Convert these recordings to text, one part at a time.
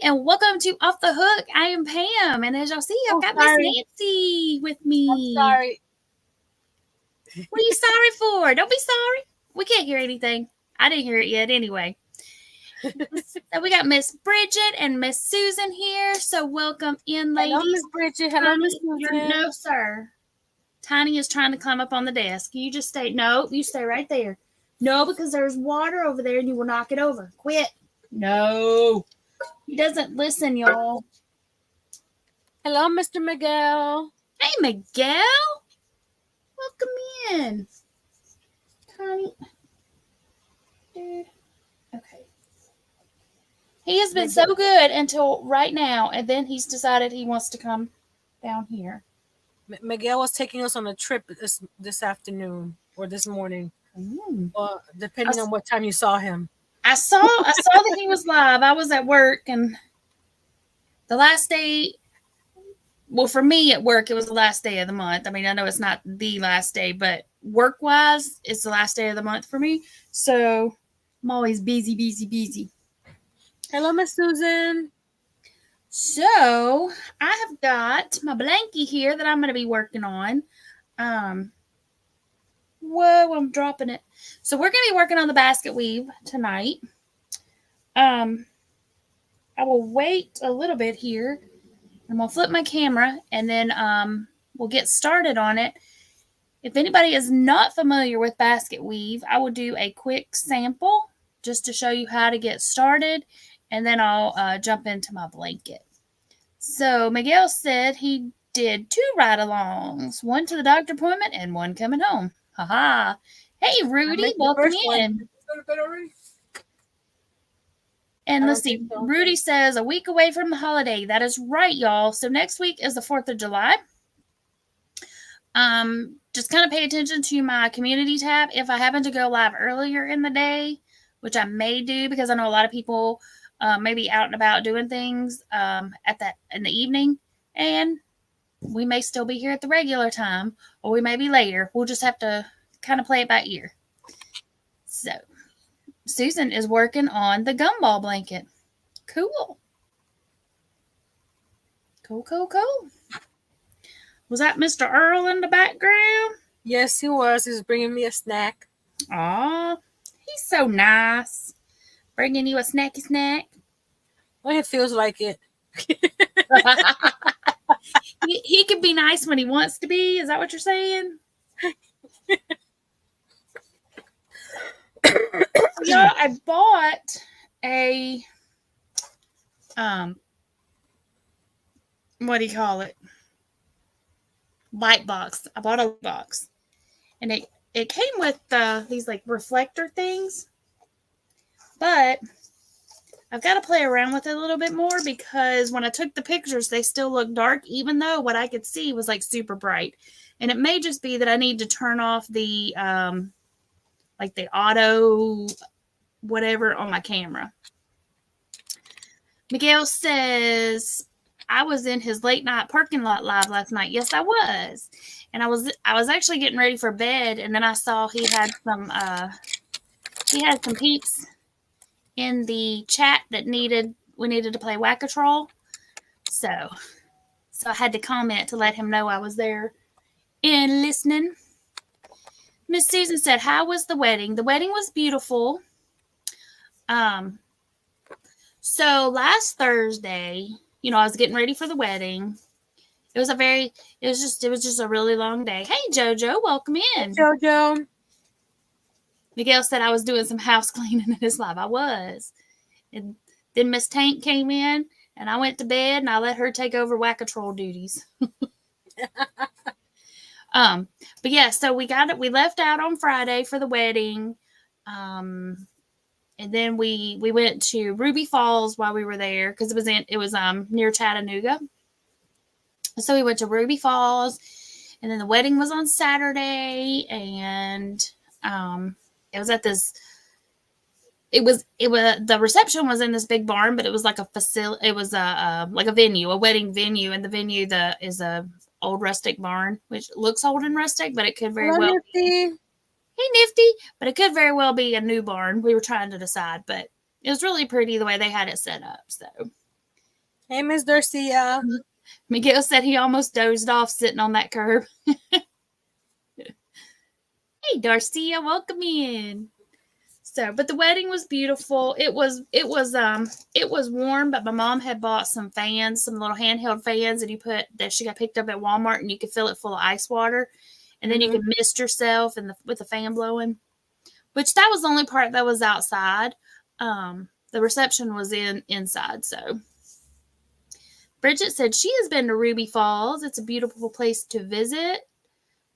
and welcome to Off the Hook. I am Pam, and as y'all see, I've got Miss Nancy with me. I'm sorry. What are you sorry for? Don't be sorry. We can't hear anything. I didn't hear it yet anyway. So we got Miss Bridget and Miss Susan here. So welcome in, ladies. Hello, Miss Bridget. Hello, Miss Susan. No, sir. Tiny is trying to climb up on the desk. You just stay. No, you stay right there. No, because there's water over there and you will knock it over. Quit. No. He doesn't listen, y'all. Hello, Mr. Miguel. Hey, Miguel. Welcome in. Tiny. Dude. Okay. He has been so good until right now, and then he's decided he wants to come down here. Miguel was taking us on a trip this afternoon or this morning, depending on what time you saw him. I saw that he was live. I was at work, and the last day, well, for me at work, it was the last day of the month. I mean, I know it's not the last day, but work-wise, it's the last day of the month for me. So I'm always busy. Hello, Miss Susan. So I have got my blankie here that I'm going to be working on. Whoa, I'm dropping it. So we're going to be working on the basket weave tonight. I will wait a little bit here. I'm going to flip my camera and then we'll get started on it. If anybody is not familiar with basket weave, I will do a quick sample just to show you how to get started. And then I'll jump into my blanket. So Miguel said he did 2 ride-alongs, 1 to the doctor appointment and 1 coming home. Haha. Hey, Rudy, welcome in. And let's see. Rudy says a week away from the holiday. That is right, y'all. So next week is the 4th of July. Just kind of pay attention to my community tab. If I happen to go live earlier in the day, which I may do because I know a lot of people may be out and about doing things in the evening, and we may still be here at the regular time, or we may be later. We'll just have to kind of play it by ear. So Susan is working on the gumball blanket. Cool. Was that Mr. Earl in the background? Yes, he was. He was bringing me a snack. Aw, he's so nice. Bringing you a snacky snack. Well, it feels like it. He can be nice when he wants to be. Is that what you're saying? Yeah, I bought a what do you call it? Light box. I bought a light box, and it came with these like reflector things, but I've got to play around with it a little bit more because when I took the pictures, they still look dark, even though what I could see was like super bright. And it may just be that I need to turn off the like the auto whatever on my camera. Miguel says, I was in his late night parking lot live last night. Yes, I was. And I was actually getting ready for bed, and then I saw he had some peeps in the chat that we needed to play Whack-A-Troll. So I had to comment to let him know I was there and listening. Miss Susan said, how was the wedding? The wedding was beautiful. So last Thursday, I was getting ready for the wedding. It was just a really long day. Hey, JoJo, welcome in. Hey, JoJo. Miguel said I was doing some house cleaning in his life. I was. And then Miss Tank came in, and I went to bed, and I let her take over Whack-A-Troll duties. But yeah, so we left out on Friday for the wedding. And then we went to Ruby Falls while we were there because it was near Chattanooga. So we went to Ruby Falls, and then the wedding was on Saturday, and it was at this. It was the reception was in this big barn, but it was like a facility. It was like a venue, a wedding venue, and the venue is a old rustic barn, which looks old and rustic, but it could very well be. Hey, Nifty, but it could very well be a new barn. We were trying to decide, but it was really pretty the way they had it set up. So Hey, Miss Darcia. Miguel said he almost dozed off sitting on that curb. Hey, Darcia, welcome in. So, but the wedding was beautiful. It was warm, but my mom had bought some fans, some little handheld fans that she got picked up at Walmart, and you could fill it full of ice water, and then you could mist yourself with the fan blowing. Which that was the only part that was outside. The reception was inside. So Bridget said she has been to Ruby Falls. It's a beautiful place to visit.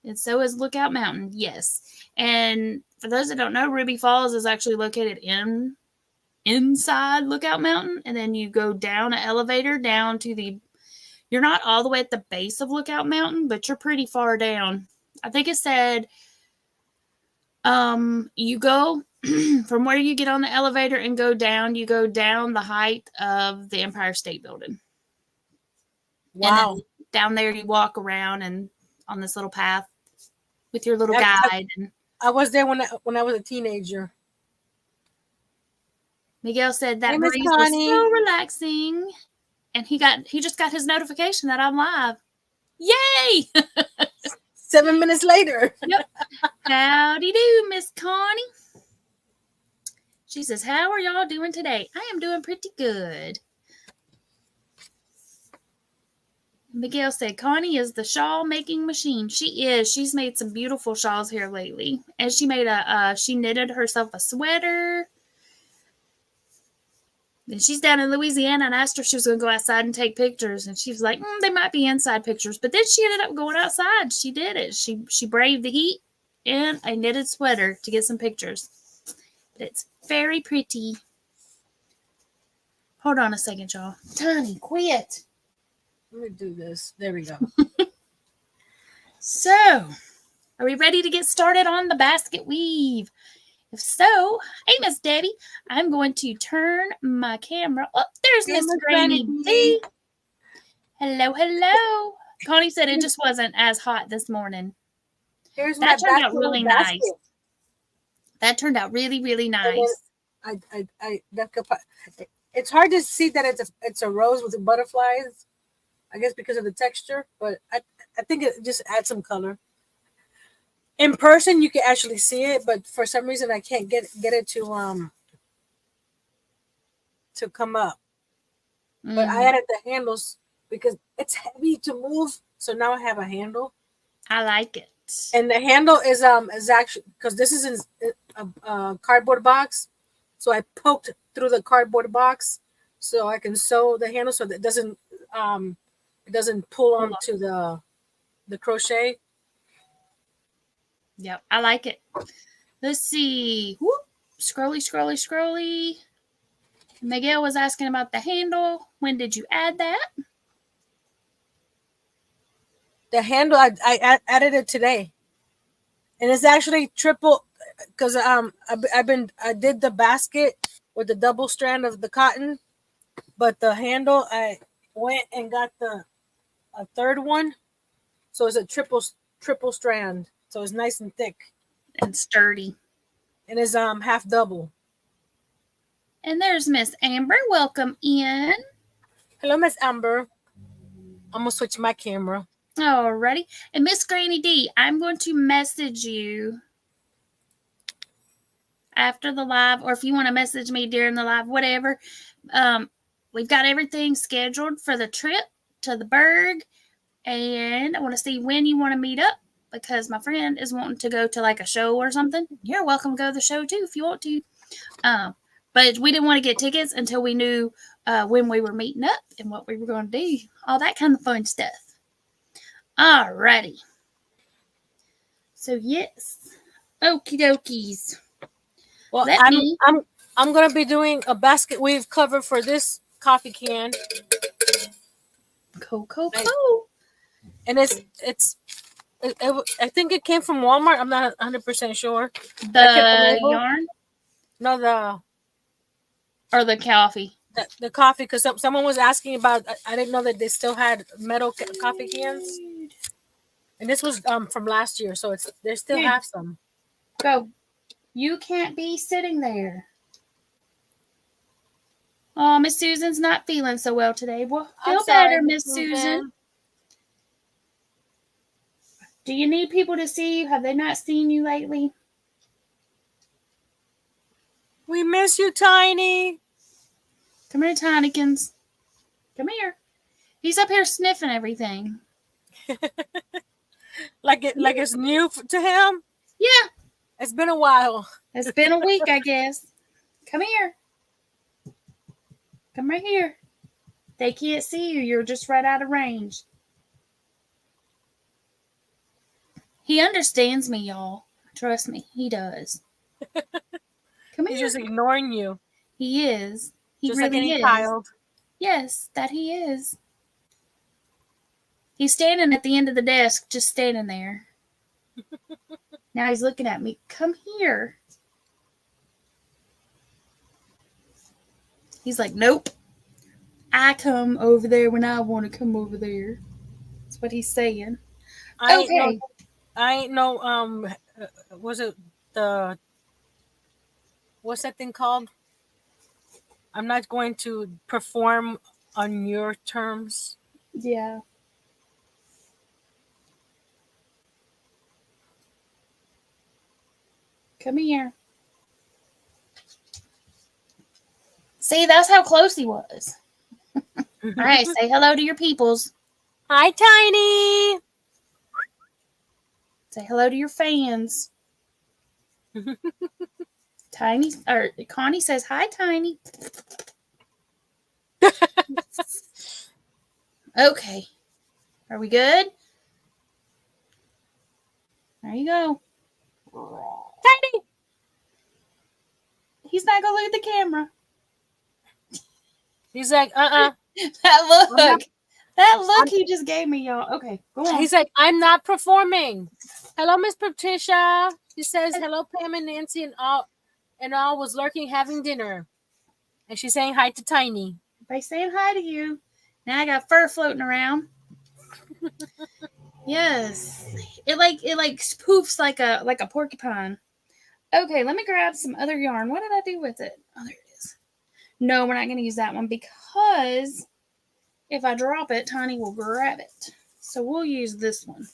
And so is Lookout Mountain. Yes. And for those that don't know, Ruby Falls is actually located inside Lookout Mountain. And then you go down an elevator down to you're not all the way at the base of Lookout Mountain, but you're pretty far down. I think it said you go from where you get on the elevator and you go down the height of the Empire State Building. Wow. And then down there you walk around and on this little path with your little guide. I was there when I was a teenager. Miguel said that breeze was so relaxing. And he just got his notification that I'm live. Yay! 7 minutes later. Yep. Howdy do, Miss Connie. She says, how are y'all doing today? I am doing pretty good. Miguel said, Connie is the shawl making machine. She is. She's made some beautiful shawls here lately. And she made she knitted herself a sweater. And she's down in Louisiana, and I asked her if she was going to go outside and take pictures. And she was like, they might be inside pictures. But then she ended up going outside. She did it. She braved the heat in a knitted sweater to get some pictures. But it's very pretty. Hold on a second, y'all. Tiny, quit. Let me do this. There we go. So, are we ready to get started on the basket weave? If so, hey, Miss Debbie, I'm going to turn my camera up. There's Miss Granny D. Hello, hello. Connie said it just wasn't as hot this morning. That turned out really nice. That turned out really, really nice. It's hard to see that it's a rose with the butterflies. I guess because of the texture, but I think it just adds some color. In person, you can actually see it, but for some reason, I can't get it to come up. But I added the handles because it's heavy to move, so now I have a handle. I like it. And the handle is actually because this is in a cardboard box, so I poked through the cardboard box so I can sew the handle so that it doesn't pull onto the crochet. Yep, I like it. Let's see. Whoop. Scrolly. Miguel was asking about the handle. When did you add that? The handle, I added it today, and it's actually triple because I did the basket with the double strand of the cotton, but the handle I went and got a third one, so it's a triple strand, so it's nice and thick and sturdy, and it's half double. And there's Miss Amber. Welcome in. Hello, Miss Amber. I'm gonna switch my camera. Alrighty. And Miss Granny D, I'm going to message you after the live, or if you want to message me during the live, whatever. We've got everything scheduled for the trip to the Berg, and I want to see when you want to meet up because my friend is wanting to go to like a show or something. You're welcome to go to the show too if you want to. But we didn't want to get tickets until we knew when we were meeting up and what we were going to do. All that kind of fun stuff. Alrighty. So yes. Okie dokies. Well, I'm gonna be doing a basket weave cover for this coffee can. Cool. And I think it came from Walmart. I'm not 100% sure. The yarn? No, or the coffee. The coffee, because someone was asking about. I didn't know that they still had metal coffee cans. And this was from last year, so they still have some. Go. You can't be sitting there. Oh, Miss Susan's not feeling so well today. Well, I'm feel sorry, better, Miss Miss Susan. Susan. Do you need people to see you? Have they not seen you lately? We miss you, Tiny. Come here, Tinykins. Come here. He's up here sniffing everything. like it's new to him. Yeah, It's been a while. it's been a week, I guess. Come here. Come right here. They can't see you. You're just right out of range. He understands me, y'all. Trust me, he does. Come He's here. just ignoring you, He is. He just like really any is. child. Yes, that he is. He's standing at the end of the desk, just standing there. Now he's looking at me. Come here. He's like, nope. I come over there when I want to come over there. That's what he's saying. I Okay. ain't no was it the what's that thing called? I'm not going to perform on your terms. Yeah. Come here. See, that's how close he was. All right, say hello to your peoples. Hi, Tiny. Say hello to your fans. Tiny or Connie says hi, Tiny. Okay. Are we good? There you go. Tiny. He's not gonna look at the camera. He's like, That look. That look he just gave me, y'all. Okay, go on. He's like, I'm not performing. Hello, Miss Patricia. He says, hello, Pam and Nancy and all was lurking having dinner. And she's saying hi to Tiny. By saying hi to you. Now I got fur floating around. Yes. It like poofs like a porcupine. Okay, let me grab some other yarn. What did I do with it? Oh, there it is. No, we're not gonna use that one because if I drop it, Tiny will grab it. So we'll use this one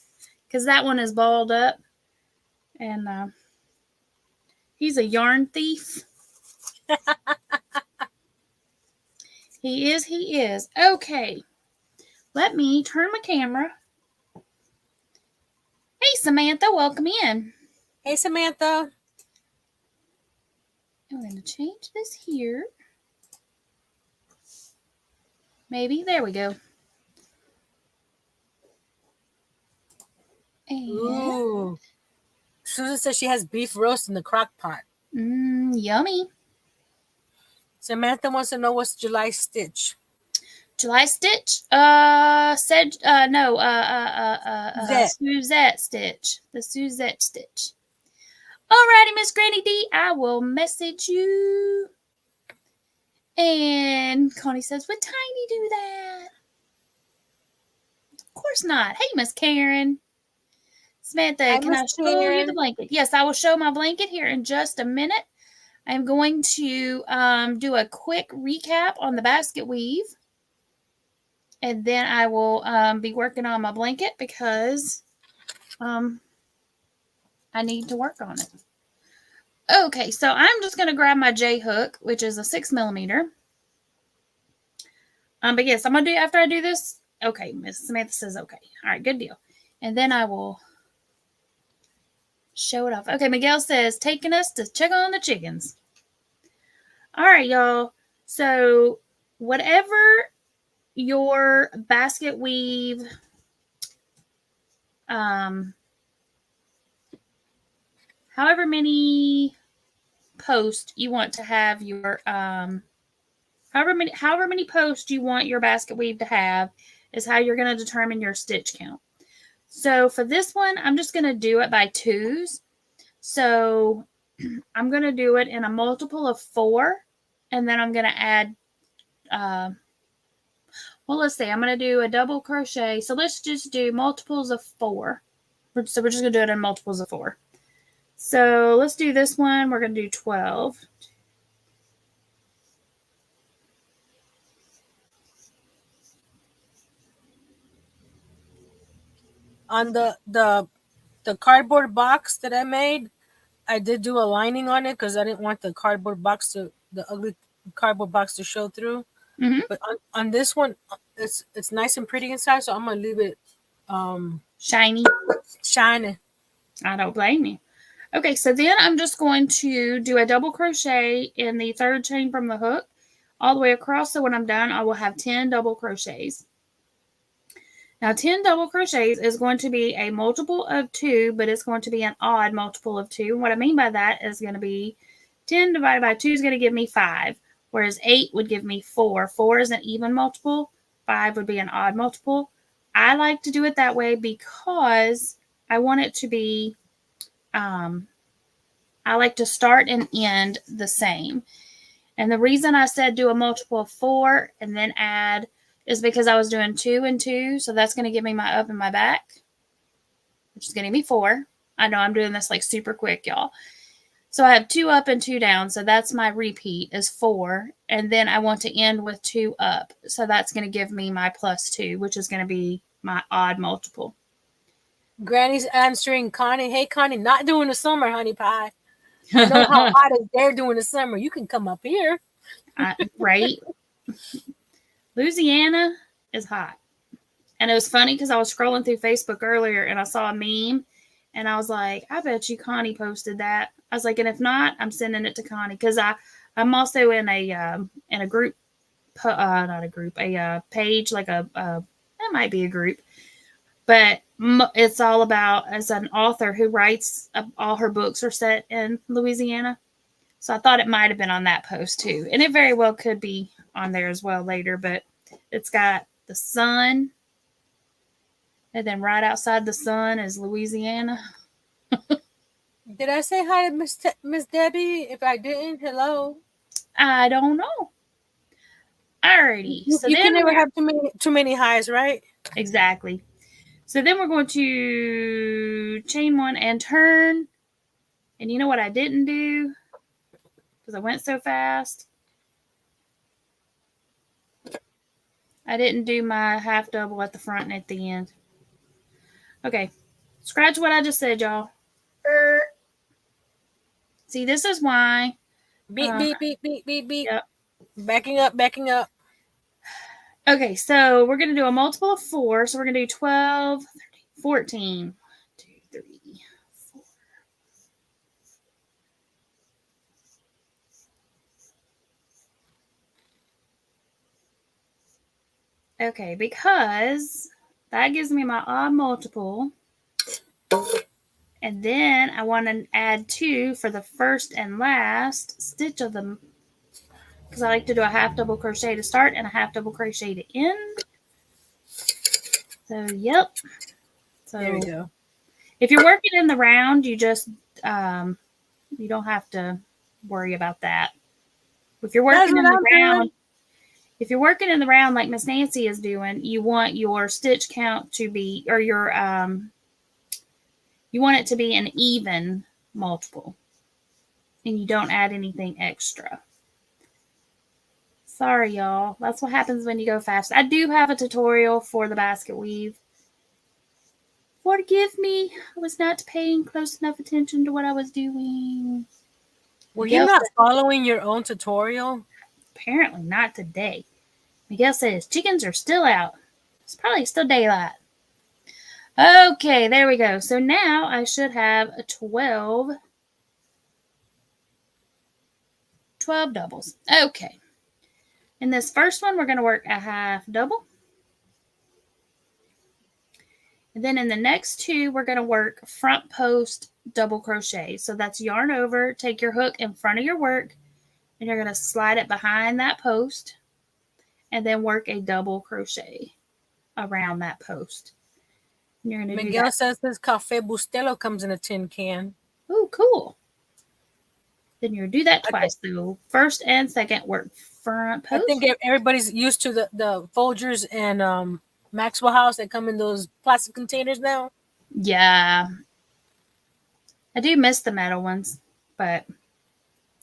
because that one is balled up and he's a yarn thief. He is. Okay. Let me turn my camera. Hey, Samantha, welcome in. Hey, Samantha. I'm going to change this here. Maybe. There we go. And Ooh. Susan says she has beef roast in the crock pot. Yummy. Samantha wants to know what's July stitch. July stitch? Suzette stitch. The Suzette stitch. Alrighty, Miss Granny D, I will message you. And Connie says, would Tiny do that? Of course not. Hey, Miss Karen. Samantha, Hi, can I Miss show you Karen. the blanket? Yes, I will show my blanket here in just a minute. I'm going to do a quick recap on the basket weave. And then I will be working on my blanket because I need to work on it. Okay, so I'm just going to grab my J hook, which is a 6mm. But yes, I'm going to do, after I do this, okay, Miss Samantha says okay. All right, good deal. And then I will show it off. Okay, Miguel says, taking us to check on the chickens. All right, y'all. So whatever your basket weave however many posts you want to have your however many posts you want your basket weave to have is how you're going to determine your stitch count. So for this one, I'm just going to do it by 2s. So I'm going to do it in a multiple of 4, and then I'm going to add well, let's see. I'm going to do a double crochet. So let's just do multiples of 4. So we're just going to do it in multiples of 4. So let's do this one. We're going to do 12. On the cardboard box that I made, I did do a lining on it because I didn't want the ugly cardboard box to show through. Mm-hmm. But on this one, it's nice and pretty inside, so I'm gonna leave it Shiny. shining. I don't blame you. Okay, so then I'm just going to do a double crochet in the third chain from the hook all the way across. So when I'm done, I will have 10 double crochets. Now 10 double crochets is going to be a multiple of 2, but it's going to be an odd multiple of 2. What I mean by that is going to be 10 divided by 2 is going to give me 5, whereas 8 would give me 4. 4 is an even multiple. 5 would be an odd multiple. I like to do it that way because I want it to be, I like to start and end the same. And the reason I said do a multiple of 4 and then add is because I was doing 2 and 2. So that's going to give me my up and my back, which is going to be 4. I know I'm doing this like super quick, y'all. So I have 2 up and 2 down. So that's my repeat is 4. And then I want to end with 2 up. So that's going to give me my plus 2, which is going to be my odd multiple. Granny's answering Connie. Hey, Connie, not doing the summer, honey pie. I know how hot it's there during the summer. You can come up here. Right? Louisiana is hot. And it was funny because I was scrolling through Facebook earlier and I saw a meme and I was like, I bet you Connie posted that. I was like, and if not, I'm sending it to Connie because I'm also in a group, not a group, a page, like that might be a group, but it's all about, as an author who writes, all her books are set in Louisiana. So I thought it might have been on that post too. And it very well could be on there as well later, but it's got the sun. And then right outside the sun is Louisiana. Did I say hi to Miss Debbie? If I didn't, hello. I don't know. Alrighty. So you then can never have too many highs, right? Exactly. So then we're going to chain 1 and turn. And you know what I didn't do? Because I went so fast. I didn't do my half double at the front and at the end. Okay. Scratch what I just said, y'all. See, this is why. Beep, beep, beep, beep, beep, beep. Yep. Backing up, backing up. Okay, so we're going to do a multiple of 4. So we're going to do 12, 13, 14. 1, 2, 3, 4. Okay, because that gives me my odd multiple. And then I want to add 2 for the first and last stitch of them, because I like to do a half double crochet to start and a half double crochet to end. So, yep. So there we go. If you're working in the round, you just you don't have to worry about that. If you're working in the round, if you're working in the round like Miss Nancy is doing, you want your stitch count to be, or your you want it to be an even multiple, and you don't add anything extra. Sorry, y'all. That's what happens when you go fast. I do have a tutorial for the basket weave. Forgive me. I was not paying close enough attention to what I was doing. Were you not following your own tutorial? Apparently not today. Miguel says chickens are still out. It's probably still daylight. Okay, there we go. So now I should have a 12 doubles. Okay. In this first one, we're going to work a half double. And then in the next 2, we're going to work front post double crochet. So that's yarn over, take your hook in front of your work, and you're going to slide it behind that post, and then work a double crochet around that post. And you're going to Miguel says this Cafe Bustelo comes in a tin can. Oh, cool. Then you'll do that twice. So first and second work front post. I think everybody's used to the Folgers and Maxwell House that come in those plastic containers now. Yeah. I do miss the metal ones, but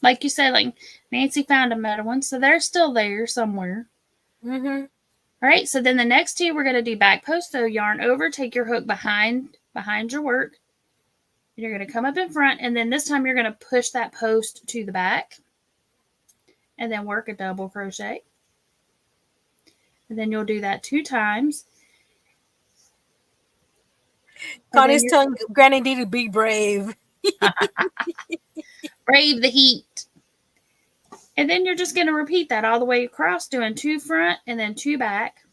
like you said, like Nancy found a metal one, so they're still there somewhere. Mm-hmm. All right, so then the next two, we're going to do back post. So yarn over, take your hook behind your work. You're going to come up in front, and then this time you're going to push that post to the back and then work a double crochet. And then you'll do that 2 times. Connie's telling Granny D to be brave. Brave the heat. And then you're just going to repeat that all the way across, doing 2 front and then 2 back.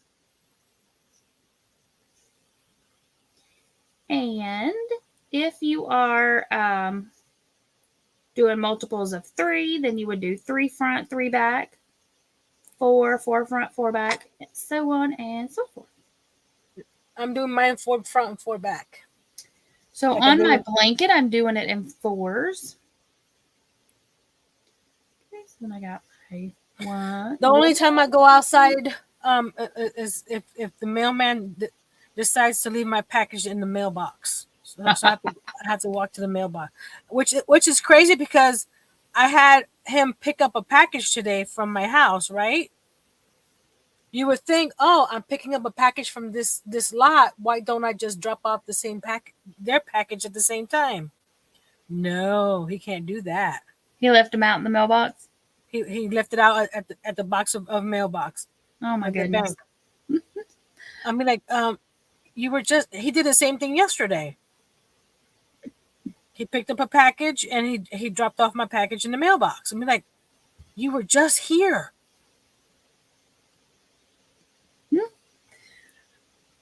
And if you are doing multiples of 3, then you would do 3 front, 3 back, 4 front, 4 back, so on and so forth. I'm doing mine 4 front and 4 back. So like on my blanket, I'm doing it in 4s. Okay, so then I got my 1. The only time I go outside is if the mailman decides to leave my package in the mailbox. So I have to walk to the mailbox, which is crazy because I had him pick up a package today from my house, right? You would think, oh, I'm picking up a package from this lot. Why don't I just drop off their package at the same time? No, he can't do that. He left them out in the mailbox? He left it out at the box of mailbox. Oh my goodness. I mean, like, he did the same thing yesterday. He picked up a package and he dropped off my package in the mailbox. I mean, like, you were just here.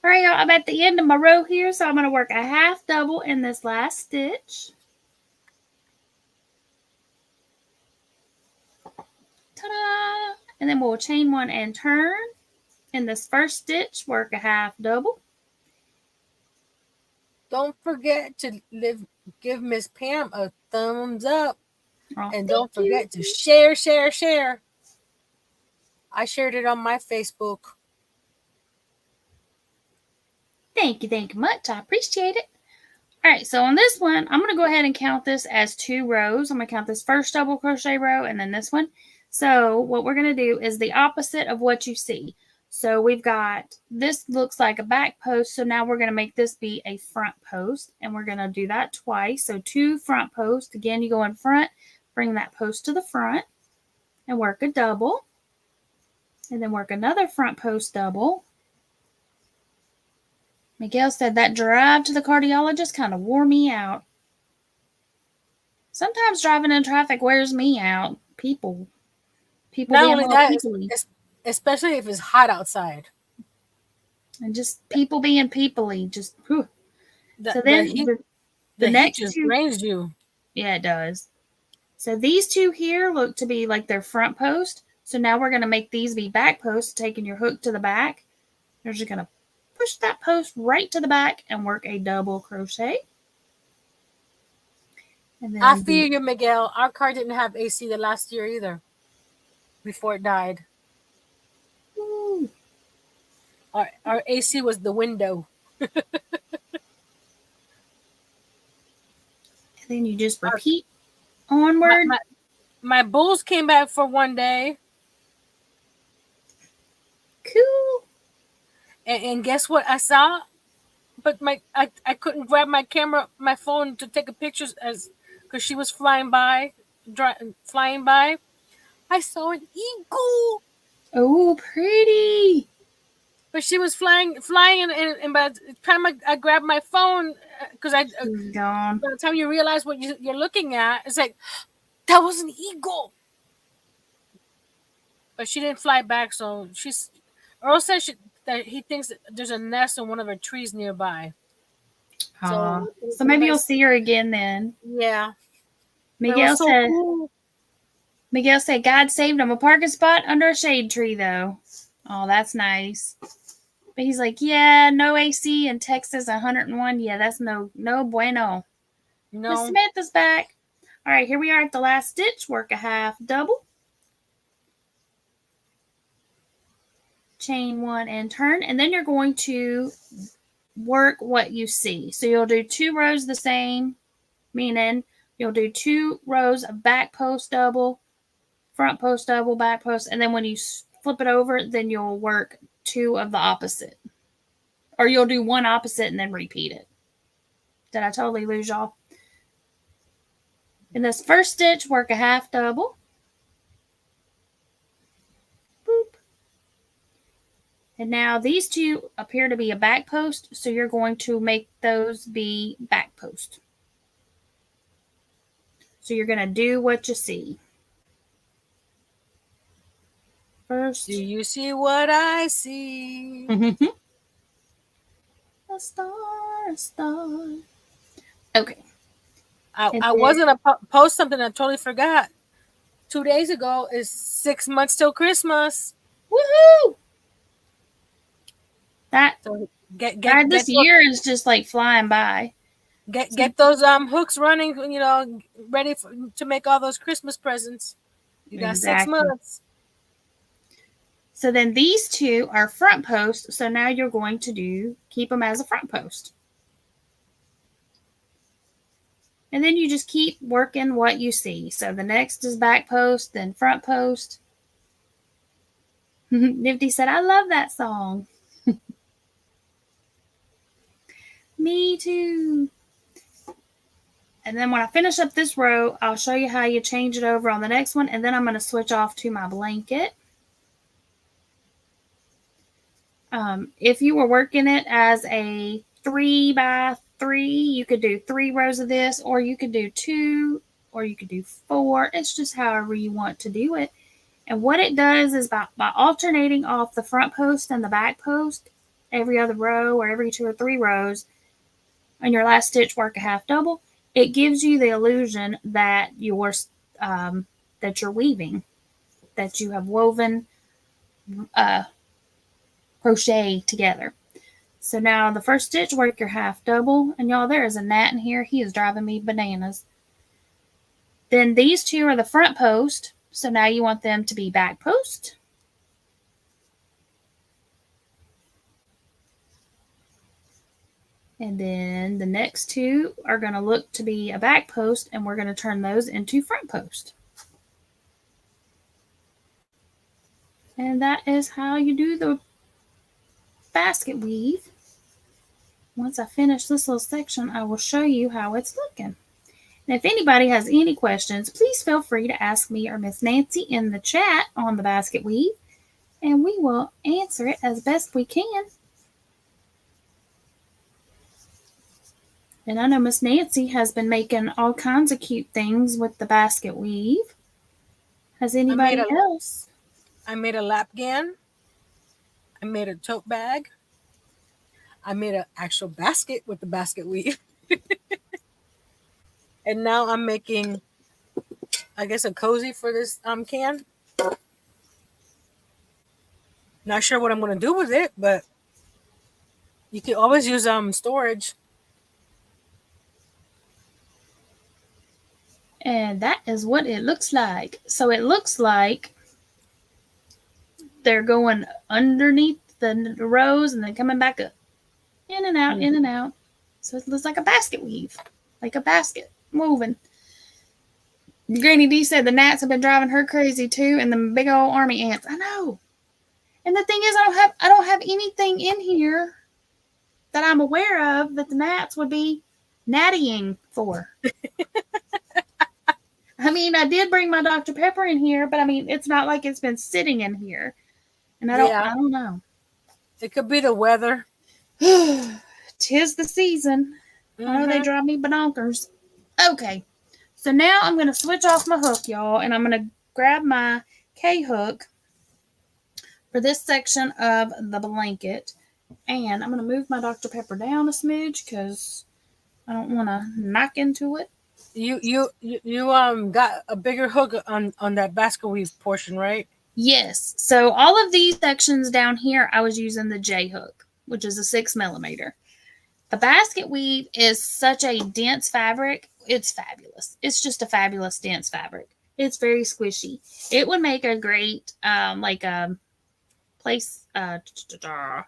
All right, y'all, I'm at the end of my row here, so I'm going to work a half double in this last stitch. Ta-da! And then we'll chain 1 and turn. In this first stitch, work a half double. Don't forget to give Miss Pam a thumbs up. Oh, and don't forget to share. I shared it on my Facebook. Thank you much. I appreciate it. All right, so on this one, I'm going to go ahead and count this as 2 rows. I'm going to count this first double crochet row and then this one. So what we're going to do is the opposite of what you see. So we've got, this looks like a back post. So now we're going to make this be a front post. And we're going to do that twice. So 2 front posts. Again, you go in front, bring that post to the front and work a double. And then work another front post double. Miguel said that drive to the cardiologist kind of wore me out. Sometimes driving in traffic wears me out. People not only that, especially if it's hot outside. And just people being peoply. Just whew. So then the next heat just drains you. Yeah, it does. So these 2 here look to be like their front post. So now we're going to make these be back posts, taking your hook to the back. You're just going to push that post right to the back and work a double crochet. And then I feel you, Miguel. Our car didn't have AC the last year either. Before it died. Ooh. Our AC was the window. And then you just repeat onward. My bulls came back for one day. Cool. And guess what I saw? But I couldn't grab my phone to take a picture because she was flying by. I saw an eagle. Oh, pretty. But she was flying, and by the time I grabbed my phone, because gone. By the time you realize what you're looking at, it's like, that was an eagle. But she didn't fly back, so Earl said that he thinks that there's a nest in one of her trees nearby. So maybe you'll see her again then. Yeah. Miguel said, cool. Miguel said God saved him a parking spot under a shade tree, though. Oh, that's nice. But he's like, yeah, no AC in Texas, 101. Yeah, that's no bueno. No. Miss Samantha's back. All right, here we are at the last stitch. Work a half double. Chain 1 and turn. And then you're going to work what you see. So you'll do 2 rows the same, meaning you'll do 2 rows of back post double, front post double, back post. And then when you flip it over, then you'll work 2 of the opposite. Or you'll do 1 opposite and then repeat it. Did I totally lose y'all? In this first stitch, work a half double. Boop. And now these 2 appear to be a back post, so you're going to make those be back post. So you're going to do what you see. First. Do you see what I see? A star, a star. Okay. I was going to post something I totally forgot. 2 days ago is 6 months till Christmas. Woohoo! So this year is just like flying by. Get those hooks running, ready to make all those Christmas presents. You got 6 months. So then these 2 are front posts. So now you're going to keep them as a front post. And then you just keep working what you see. So the next is back post, then front post. Nifty said, I love that song. Me too. And then when I finish up this row, I'll show you how you change it over on the next one. And then I'm going to switch off to my blanket. If you were working it as a 3 by 3, you could do 3 rows of this, or you could do 2, or you could do 4. It's just however you want to do it. And what it does is by alternating off the front post and the back post every other row or every 2 or 3 rows, on your last stitch, work a half double. It gives you the illusion that you're weaving, that you have woven crochet together. So now the first stitch, work your half double, and y'all, there is a gnat in here. He is driving me bananas. Then these 2 are the front post, so now you want them to be back post. And then the next 2 are going to look to be a back post, and we're going to turn those into front post. And that is how you do the basket weave. Once I finish this little section, I will show you how it's looking. And if anybody has any questions, please feel free to ask me or Miss Nancy in the chat on the basket weave, and we will answer it as best we can. And I know Miss Nancy has been making all kinds of cute things with the basket weave. Has anybody else? I made a lap gan. I made a tote bag. I made an actual basket with the basket weave. And now I'm making, I guess, a cozy for this can. Not sure what I'm going to do with it, but you can always use storage. And that is what it looks like. So it looks like they're going underneath the rows and then coming back up. In and out, in and out. So it looks like a basket weave. Like a basket moving. Granny D said the gnats have been driving her crazy too, and the big old army ants. I know. And the thing is, I don't have anything in here that I'm aware of that the gnats would be nattying for. I mean, I did bring my Dr. Pepper in here, but I mean, it's not like it's been sitting in here. And I don't know. It could be the weather. 'Tis the season. I know they drive me bonkers. Okay. So now I'm going to switch off my hook, y'all, and I'm going to grab my K-hook for this section of the blanket. And I'm going to move my Dr. Pepper down a smidge because I don't want to knock into it. You got a bigger hook on that basket weave portion, right? Yes. So all of these sections down here, I was using the J hook, which is a 6mm. The basket weave is such a dense fabric. It's fabulous. It's just a fabulous dense fabric. It's very squishy. It would make a great like a place pot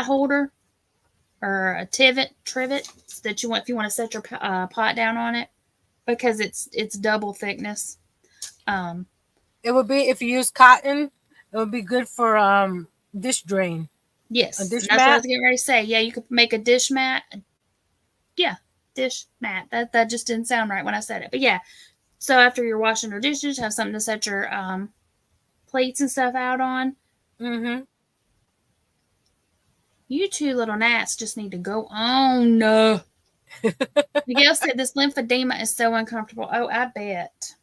holder or a trivet that you want if you want to set your pot down on it, because it's double thickness. It would be if you use cotton It would be good for dish drain. A Yes, and dish that's what I was mat. getting ready to say. Yeah, you could make a dish mat. Yeah, dish mat. That just didn't sound right when I said it. But yeah, so after you're washing your dishes, have something to set your plates and stuff out on. Mm-hmm. You two little gnats just need to go on. No. Miguel said this lymphedema is so uncomfortable. Oh, I bet.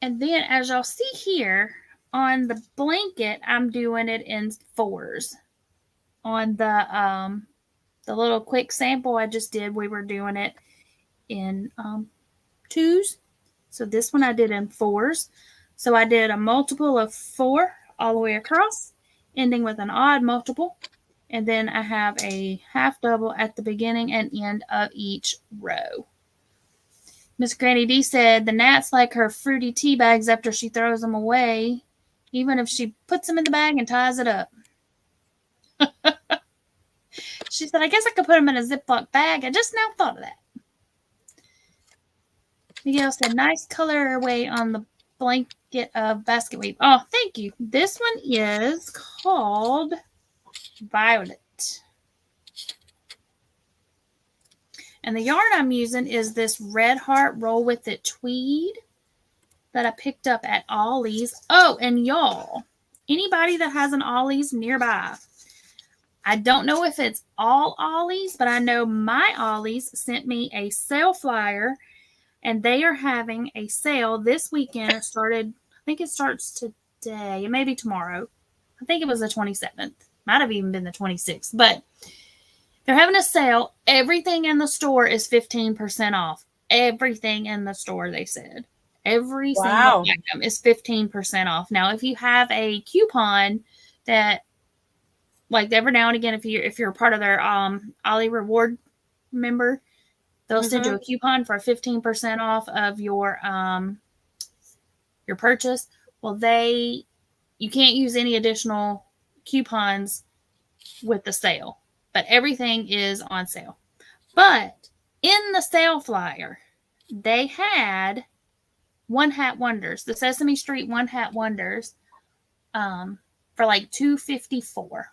And then as y'all see here on the blanket, I'm doing it in 4s. On the little quick sample I just did, we were doing it in 2s. So this one I did in 4s. So I did a multiple of 4 all the way across, ending with an odd multiple. And then I have a half double at the beginning and end of each row. Miss Granny D said the gnats like her fruity tea bags after she throws them away, even if she puts them in the bag and ties it up. She said, I guess I could put them in a Ziploc bag. I just now thought of that. Miguel said, nice colorway on the blanket of basket weave. Oh, thank you. This one is called Violet. And the yarn I'm using is this Red Heart Roll With It tweed that I picked up at Ollie's. Oh, and y'all, anybody that has an Ollie's nearby, I don't know if it's all Ollie's, but I know my Ollie's sent me a sale flyer, and they are having a sale this weekend. It started, I think it starts today, maybe tomorrow. I think it was the 27th. Might have even been the 26th, but they're having a sale. Everything in the store is 15% off. Everything in the store, they said. Every single Wow. item is 15% off. Now, if you have a coupon that, like every now and again, if you're a part of their Ollie Reward member, they'll send you a coupon for 15% off of your purchase. Well, you can't use any additional coupons with the sale, but everything is on sale. But in the sale flyer, they had One Hat Wonders, the Sesame Street One Hat Wonders, for like $254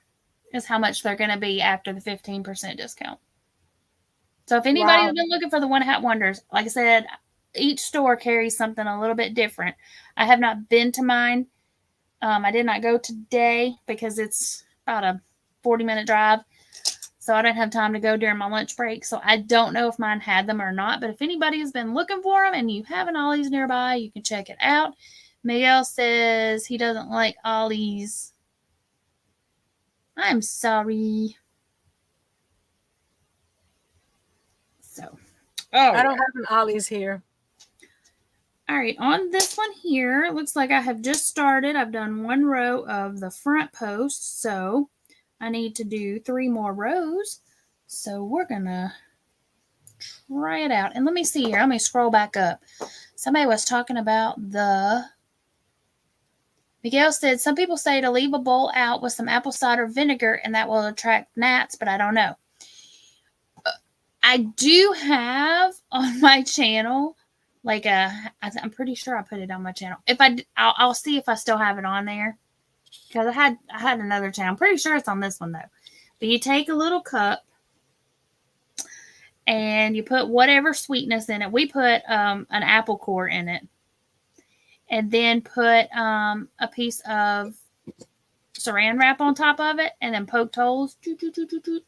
is how much they're going to be after the 15% discount. So if anybody's been looking for the One Hat Wonders, like I said, each store carries something a little bit different. I have not been to mine. I did not go today because it's about a 40-minute drive. So I didn't have time to go during my lunch break. So I don't know if mine had them or not. But if anybody has been looking for them and you have an Ollie's nearby, you can check it out. Miguel says he doesn't like Ollie's. I'm sorry. So, I don't have an Ollie's here. All right, on this one here, it looks like I have just started. I've done 1 row of the front post, so I need to do 3 more rows. So we're going to try it out. And let me see here. Let me scroll back up. Somebody was talking about Miguel said, some people say to leave a bowl out with some apple cider vinegar and that will attract gnats, but I don't know. I do have on my channel, I'm pretty sure I put it on my channel. If I'll see if I still have it on there, because I had another channel. I'm pretty sure it's on this one though. But you take a little cup and you put whatever sweetness in it. We put an apple core in it, and then put a piece of saran wrap on top of it, and then poked holes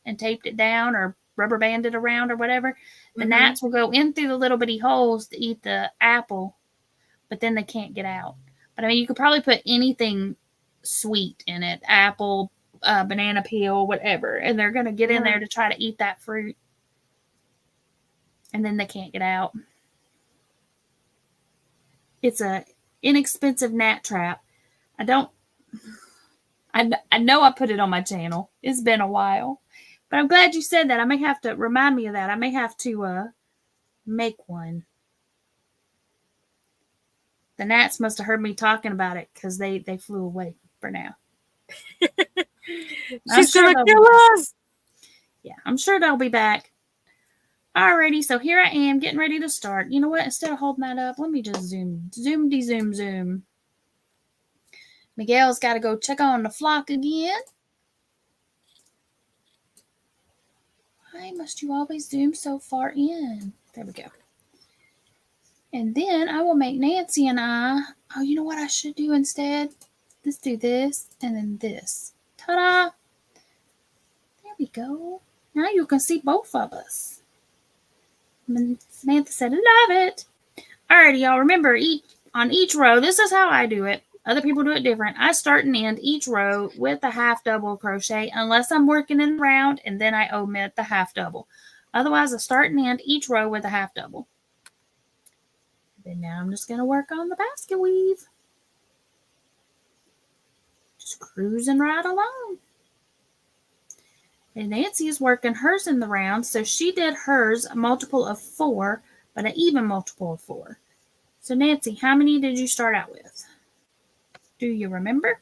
and taped it down or rubber banded around or whatever. The gnats will go in through the little bitty holes to eat the apple, but then they can't get out. But I mean, you could probably put anything sweet in it, apple, banana peel, whatever, and they're going to get in there to try to eat that fruit, and then they can't get out. It's a inexpensive gnat trap. I know I put it on my channel. It's been a while. But I'm glad you said that. I may have to remind me of that. I may have to make one. The gnats must have heard me talking about it because they flew away for now. She's going to kill us. Yeah, I'm sure they'll be back. Alrighty, so here I am getting ready to start. You know what? Instead of holding that up, let me just zoom. Zoom. Miguel's got to go check on the flock again. Why must you always zoom so far in? There we go. And then I will make Nancy and I, oh, you know what I should do instead? Let's do this and then this. Ta-da! There we go. Now you can see both of us. And Samantha said, love it. Alrighty, y'all, remember, on each row, this is how I do it. Other people do it different. I start and end each row with a half double crochet unless I'm working in the round, and then I omit the half double. Otherwise, I start and end each row with a half double. Then now I'm just going to work on the basket weave. Just cruising right along. And Nancy is working hers in the round, so she did hers a multiple of 4, but an even multiple of 4. So Nancy, how many did you start out with? Do you remember?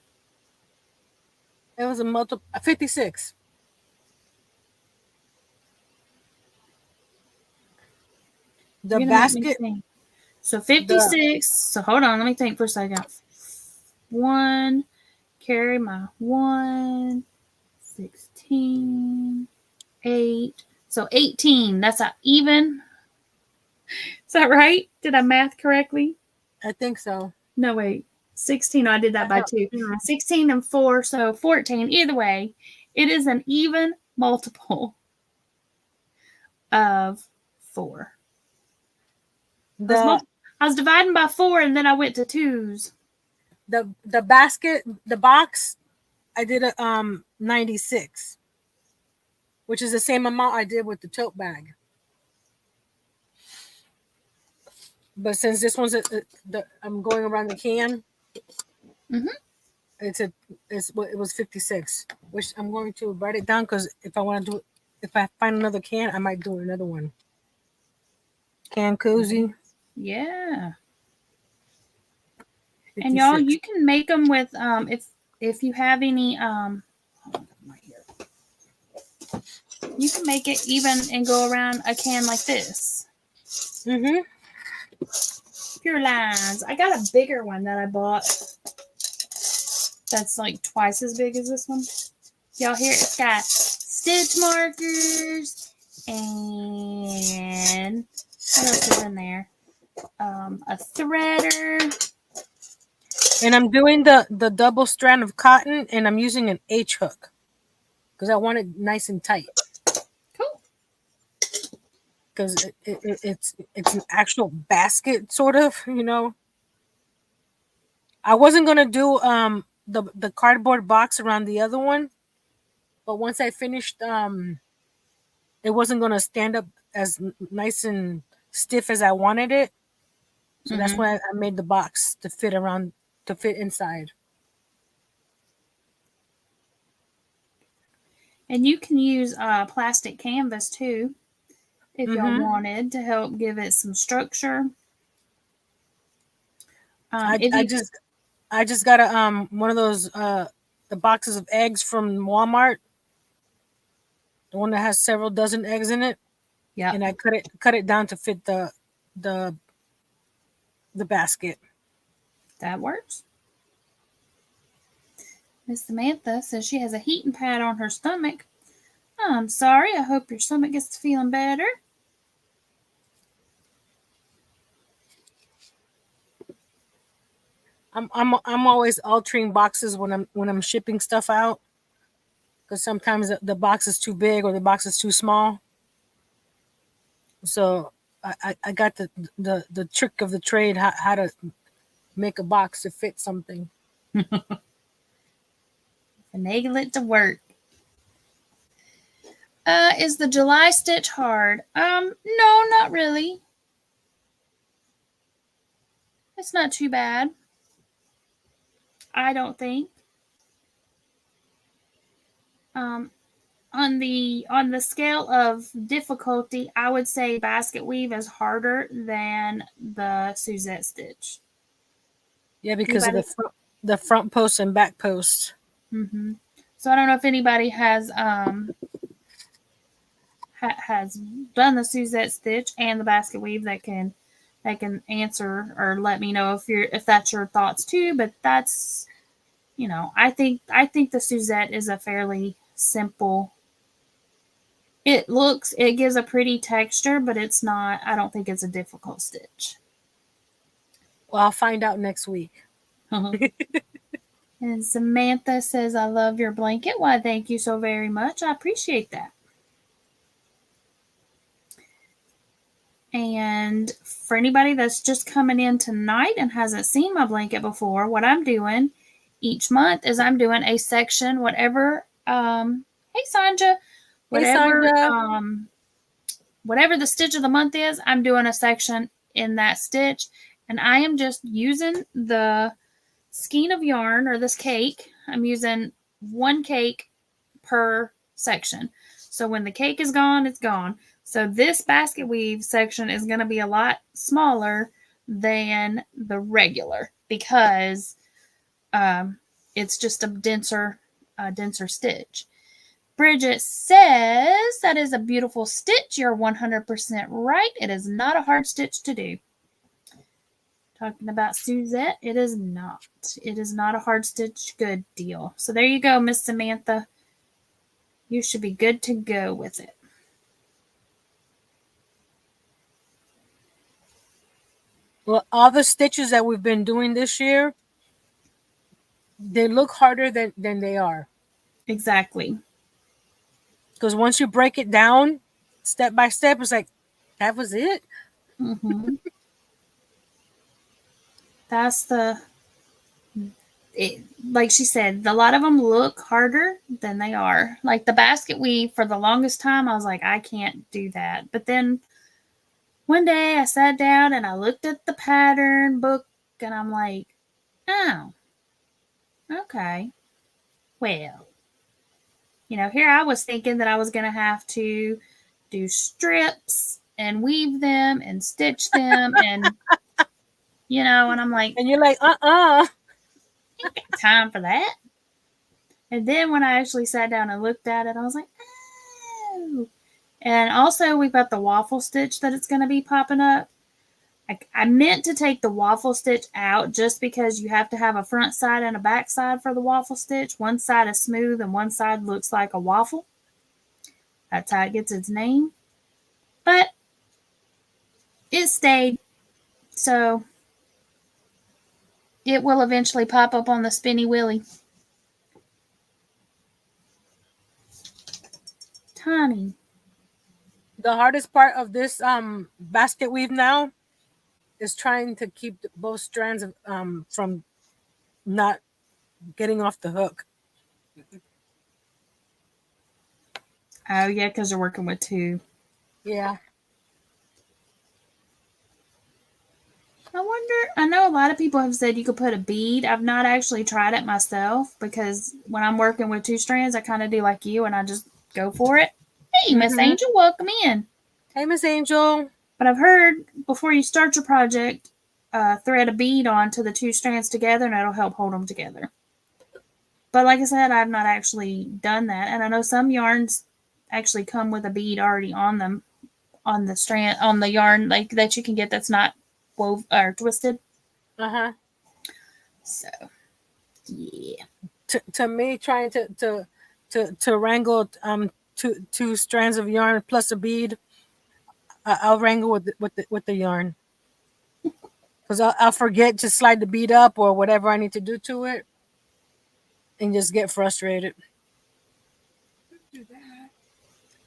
It was a multiple 56. The basket. So 56. So hold on, let me think for a second. 1, carry my 1, 16, 8. So 18. That's an even. Is that right? Did I math correctly? I think so. No, wait. 16. I did that by 2. 16 and 4, so 14. Either way, it is an even multiple of 4. I was dividing by 4 and then I went to 2s. The basket, the box, I did a 96, which is the same amount I did with the tote bag. But since this one's I'm going around the can, it was 56, which I'm going to write it down because if I find another can, I might do another one. Can cozy. Yeah. 56. And y'all, you can make them with if you have any hold on, right here. You can make it even and go around a can like this. Pure lines. I got a bigger one that I bought. That's like twice as big as this one. Y'all hear it? It's got stitch markers and what else is in there? A threader. And I'm doing the double strand of cotton, and I'm using an H hook because I want it nice and tight. Cool. Because it's an actual basket, sort of, you know. I wasn't gonna do the cardboard box around the other one, but once I finished, it wasn't gonna stand up as nice and stiff as I wanted it. So that's why I made the box to fit inside. And you can use plastic canvas too, if y'all wanted to help give it some structure. I just got a one of those the boxes of eggs from Walmart, the one that has several dozen eggs in it. Yeah, and I cut it down to fit the basket. That works. Miss Samantha says she has a heating pad on her stomach. I'm sorry. I hope your stomach gets to feeling better. I'm always altering boxes when I'm shipping stuff out, because sometimes the box is too big or the box is too small. So I got the trick of the trade, how to make a box to fit something. Finagle it to work. Is the July stitch hard? No, not really. It's not too bad. I don't think. On the scale of difficulty, I would say basket weave is harder than the Suzette stitch. Yeah, because of the front post and back post. So I don't know if anybody has has done the Suzette stitch and the basket weave that can answer or let me know if that's your thoughts too. But that's you know, I think the Suzette is a fairly simple. It gives a pretty texture, but it's not. I don't think it's a difficult stitch. Well, I'll find out next week. And Samantha says, "I love your blanket." Why, thank you so very much. I appreciate that. And for anybody that's just coming in tonight and hasn't seen my blanket before, what I'm doing each month is I'm doing a section, whatever. Hey Sanja, Hey, whatever Sandra. whatever the stitch of the month is, I'm doing a section in that stitch, and I am just using the skein of yarn or this cake. I'm using one cake per section. So when the cake is gone, it's gone. So this basket weave section is going to be a lot smaller than the regular because it's just a denser stitch. Bridget says, that is a beautiful stitch. You're 100% right. It is not a hard stitch to do. Talking about Suzette, it is not. It is not a hard stitch. Good deal. So there you go, Miss Samantha. You should be good to go with it. Well, all the stitches that we've been doing this year, they look harder than they are. Exactly. Because once you break it down step by step, it's like, that was it? Mm-hmm. That's like she said, a lot of them look harder than they are. Like the basket weave, for the longest time, I was like, I can't do that. But then one day I sat down and I looked at the pattern book and I'm like, oh, okay. Well, here I was thinking that I was going to have to do strips and weave them and stitch them and, and I'm like, and you're like, ain't got time for that. And then when I actually sat down and looked at it, I was like, oh. And also we've got the waffle stitch that it's going to be popping up. I meant to take the waffle stitch out just because you have to have a front side and a back side for the waffle stitch. One side is smooth and one side looks like a waffle. That's how it gets its name. But it stayed. So it will eventually pop up on the spinny willy. Tiny. The hardest part of this basket weave now is trying to keep both strands of, from not getting off the hook. Oh, yeah, because you're working with two. Yeah. I know a lot of people have said you could put a bead. I've not actually tried it myself because when I'm working with two strands, I kind of do like you and I just go for it. Hey, Miss Angel, welcome in. Hey, Miss Angel. But I've heard before you start your project, thread a bead onto the two strands together and it'll help hold them together. But like I said, I've not actually done that. And I know some yarns actually come with a bead already on them, on the strand, on the yarn, like that you can get that's not wove or twisted. So, yeah. To me, trying to wrangle two strands of yarn plus a bead, I'll wrangle with the yarn because I'll forget to slide the bead up or whatever I need to do to it, and just get frustrated.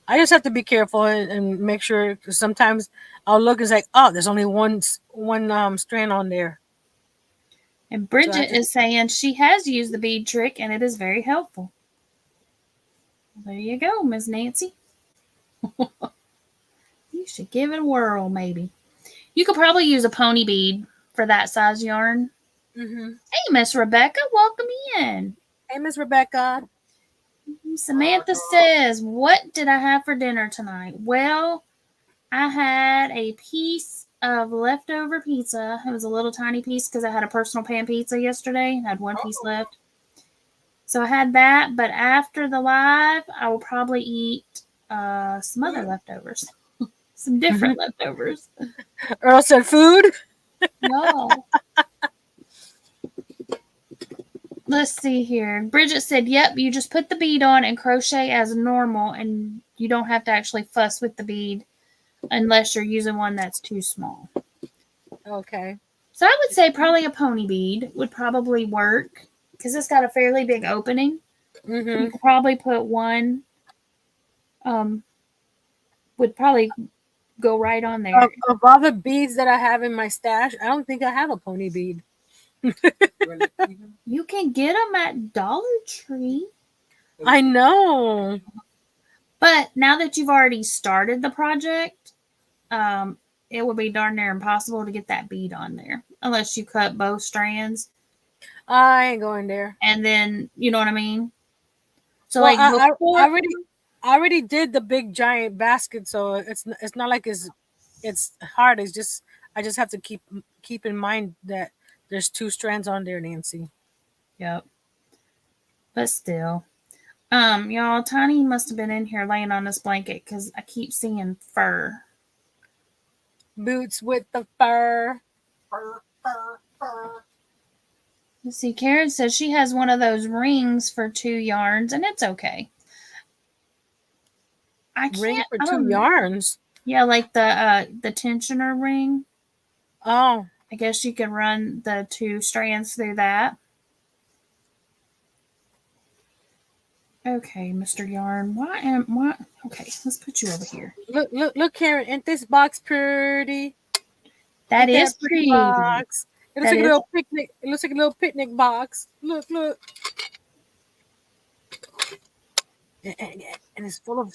I just have to be careful and make sure, because sometimes I'll look and say, oh, there's only one strand on there. And Bridget is saying she has used the bead trick and it is very helpful. There you go, Miss Nancy. You should give it a whirl, maybe. You could probably use a pony bead for that size yarn. Mm-hmm. Hey, Miss Rebecca, welcome in. Hey, Miss Rebecca. Samantha says, what did I have for dinner tonight? Well, I had a piece of leftover pizza. It was a little tiny piece because I had a personal pan pizza yesterday. I had one piece left. So I had that, but after the live, I will probably eat some other leftovers. Some different leftovers. Earl said food? No. Let's see here. Bridget said, yep, you just put the bead on and crochet as normal, and you don't have to actually fuss with the bead unless you're using one that's too small. Okay. So I would say probably a pony bead would probably work because it's got a fairly big opening. Mm-hmm. You could probably put one, would probably go right on there. Of all the beads that I have in my stash, I don't think I have a pony bead. You can get them at Dollar Tree. I know. But now that you've already started the project, it would be darn near impossible to get that bead on there unless you cut both strands. I ain't going there. And then, you know what I mean? So, Well, like, before. I already did the big giant basket, so it's not like it's hard. It's just I just have to keep in mind that there's 2 strands on there, Nancy. Yep. But still. Y'all, Tiny must have been in here laying on this blanket because I keep seeing fur. Boots with the fur. Fur, fur, fur. Let's see, Karen says she has one of those rings for 2 yarns, and it's okay. I can't. Ring for 2 yarns. Yeah, like the tensioner ring. Oh. I guess you can run the 2 strands through that. Okay, Mr. Yarn. Why? Okay, let's put you over here. Look, Karen. Ain't this box pretty? That is pretty. Box. It looks like a little picnic. It looks like a little picnic box. Look. And it's full of.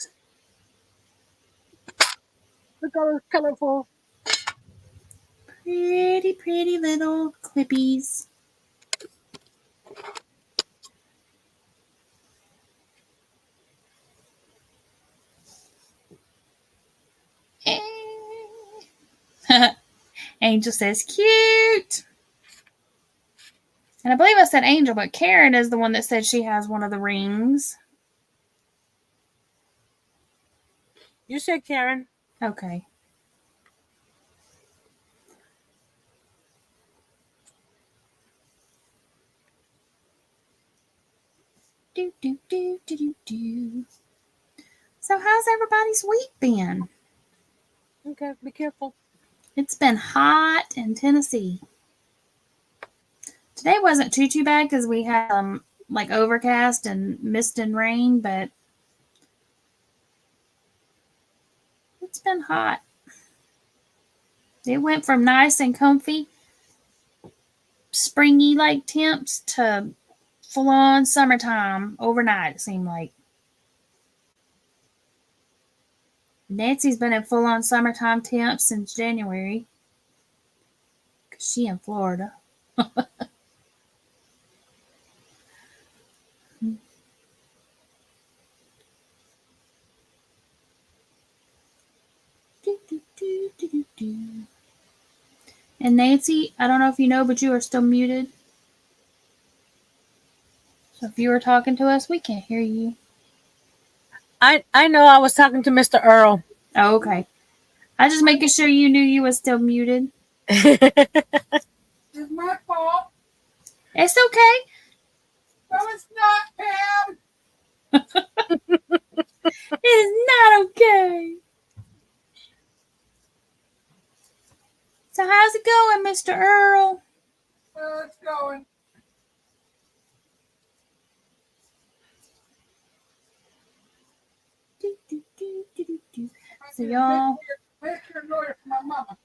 Look how it's colorful. Pretty little clippies. Angel says cute. And I believe I said Angel, but Karen is the one that said she has one of the rings. You said Karen. Okay. Do. So how's everybody's week been? Okay, be careful. It's been hot in Tennessee. Today wasn't too bad because we had like overcast and mist and rain, but it's been hot. It went from nice and comfy, springy like temps to full on summertime overnight, it seemed like. Nancy's been in full on summertime temps since January because she in Florida. And Nancy, I don't know if you know, but you are still muted. So if you were talking to us, we can't hear you. I know I was talking to Mr. Earl. Oh, okay. I just making sure you knew you was still muted. It's my fault. It's okay. No, it's not, Pam. It's not okay. So how's it going, Mr. Earl? It's going. So y'all, Medicare lawyer for my mama.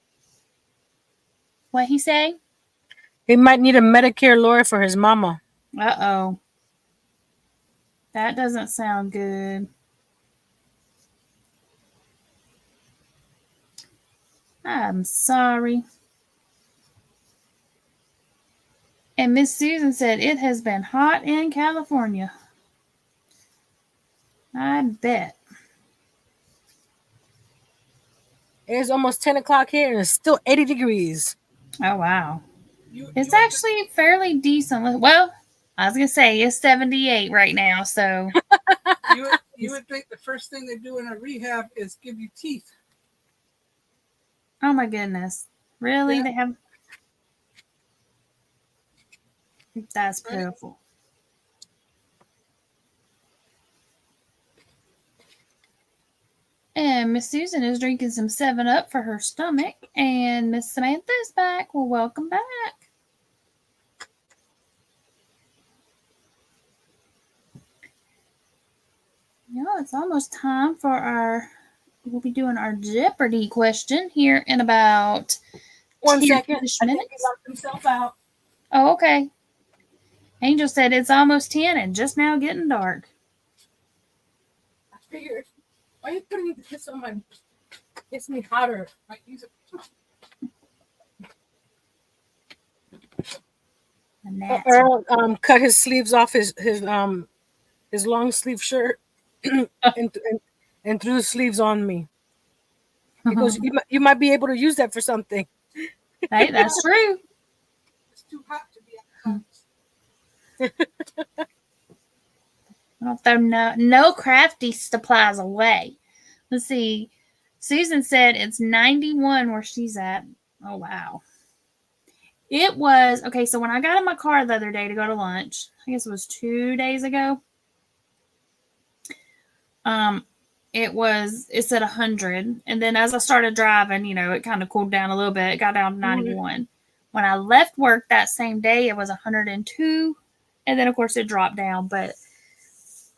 what he say? He might need a Medicare lawyer for his mama. Uh-oh. That doesn't sound good. I'm sorry. And Miss Susan said it has been hot in California. I bet. It's almost 10 o'clock here and it's still 80 degrees. Oh, wow. It's actually fairly decent. Well, I was going to say it's 78 right now, so. You would think the first thing they do in a rehab is give you teeth. Oh, my goodness. Really? Yeah. They have. That's pitiful. And Miss Susan is drinking some 7-Up for her stomach. And Miss Samantha is back. Well, welcome back. Yeah, it's almost time for we'll be doing our Jeopardy question here in about 1 second. minutes. I think he locked himself out. Oh, okay. Angel said it's almost 10 and just now getting dark. I figured, why are you putting this on my... Gets me hotter. I use it. Earl cut his sleeves off his long sleeve shirt and threw the sleeves on me. Because you might be able to use that for something. Hey, that's true. It's too hot to be outside. I'll throw no crafty supplies away. Let's see. Susan said it's 91 where she's at. Oh, wow. It was, okay, so when I got in my car the other day to go to lunch, I guess it was 2 days ago, it said 100. And then as I started driving, it kind of cooled down a little bit. It got down to 91. When I left work that same day, it was 102. And then, of course, it dropped down. But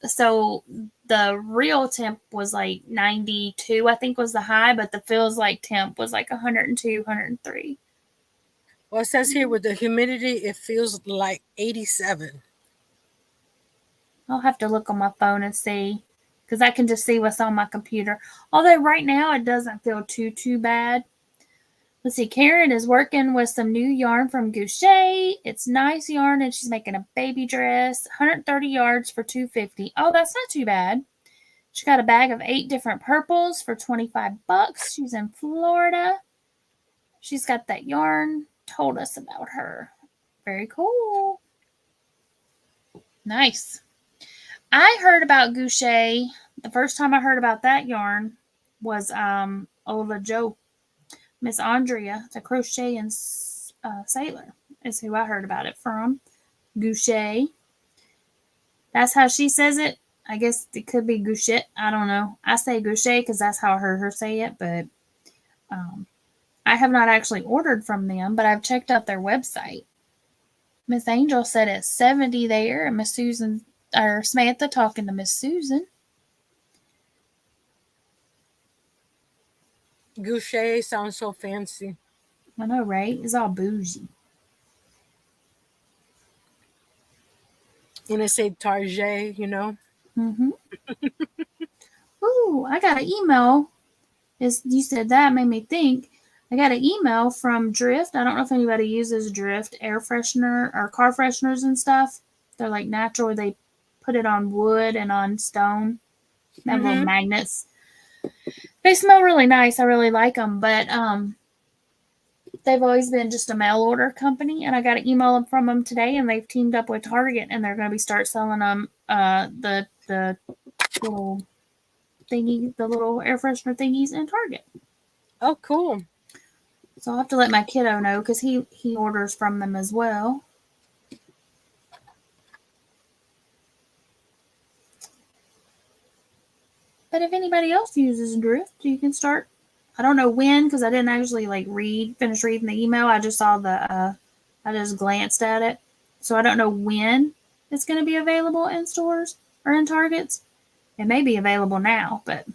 so the real temp was like 92, I think was the high, but the feels like temp was like 102, 103. Well, it says here with the humidity, it feels like 87. I'll have to look on my phone and see, because I can just see what's on my computer. Although right now it doesn't feel too bad. Let's see. Karen is working with some new yarn from Crochet. It's nice yarn, and she's making a baby dress. 130 yards for $2.50. Oh, that's not too bad. She got a bag of 8 different purples for $25. She's in Florida. She's got that yarn. Told us about her. Very cool. Nice. I heard about Crochet. The first time I heard about that yarn was Ola Joe. Miss Andrea, the Crochet and Sailor, is who I heard about it from. Crochet. That's how she says it. I guess it could be Crochet. I don't know. I say Crochet because that's how I heard her say it, but I have not actually ordered from them, but I've checked out their website. Miss Angel said it's 70 there, and Miss Susan or Samantha talking to Miss Susan. Crochet sounds so fancy. I know, right? It's all bougie. When I say Target, Mm-hmm. Ooh, I got an email. You said that made me think. I got an email from Drift. I don't know if anybody uses Drift air freshener or car fresheners and stuff. They're like natural. They put it on wood and on stone. They have little magnets. They smell really nice. I really like them, but they've always been just a mail order company, and I got an email from them today, and they've teamed up with Target, and they're going to start selling them the little thingy, the little air freshener thingies in Target. Oh, cool. So I'll have to let my kiddo know because he orders from them as well. But if anybody else uses Drift, you can start. I don't know when because I didn't actually finish reading the email. I just saw I just glanced at it. So I don't know when it's going to be available in stores or in Targets. It may be available now, but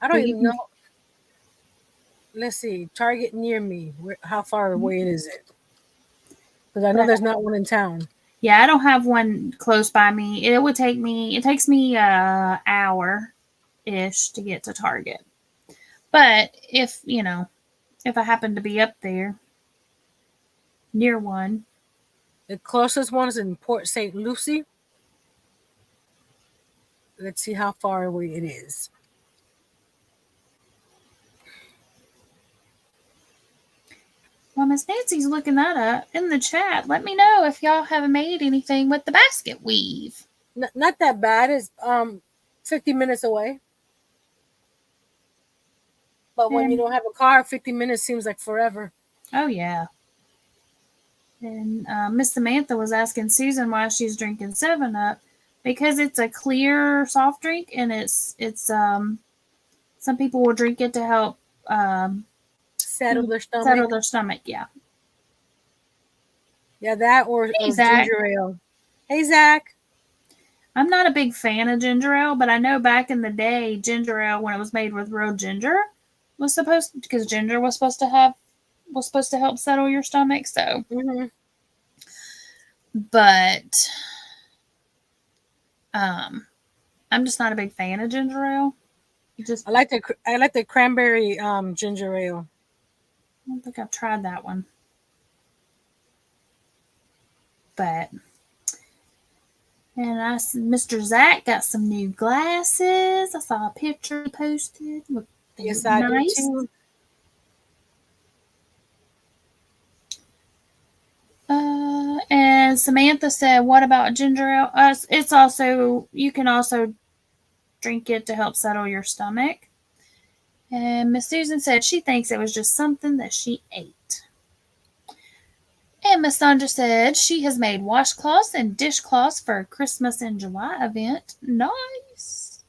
I don't even know. Let's see. Target near me. How far away is it? Because I know there's not one in town. Yeah, I don't have one close by me. It takes me an hour-ish to get to Target. But if I happen to be up there near one. The closest one is in Port St. Lucie. Let's see how far away it is. Well, Miss Nancy's looking that up in the chat. Let me know if y'all have made anything with the basket weave. Not that bad. It's 50 minutes away. But when you don't have a car, 50 minutes seems like forever. Oh, yeah. And Miss Samantha was asking Susan why she's drinking 7-Up because it's a clear soft drink, and it's some people will drink it to help Settle their settle stomach. their stomach. Yeah. Yeah, that Hey, or Zach. ginger ale. Hey, Zach. I'm not a big fan of ginger ale, but I know back in the day, ginger ale, when it was made with real ginger, was supposed because ginger was supposed to help settle your stomach. So, Mm-hmm. but I'm just not a big fan of ginger ale. Just I like the cranberry ginger ale. I don't think I've tried that one, but. And Mr. Zach got some new glasses. I saw a picture he posted. They Yes, look I do nice. too. And Samantha said, "What about ginger ale? It's also you can also drink it to help settle your stomach." And Miss Susan said she thinks it was just something that she ate. And Miss Sandra said she has made washcloths and dishcloths for a Christmas in July event. Nice.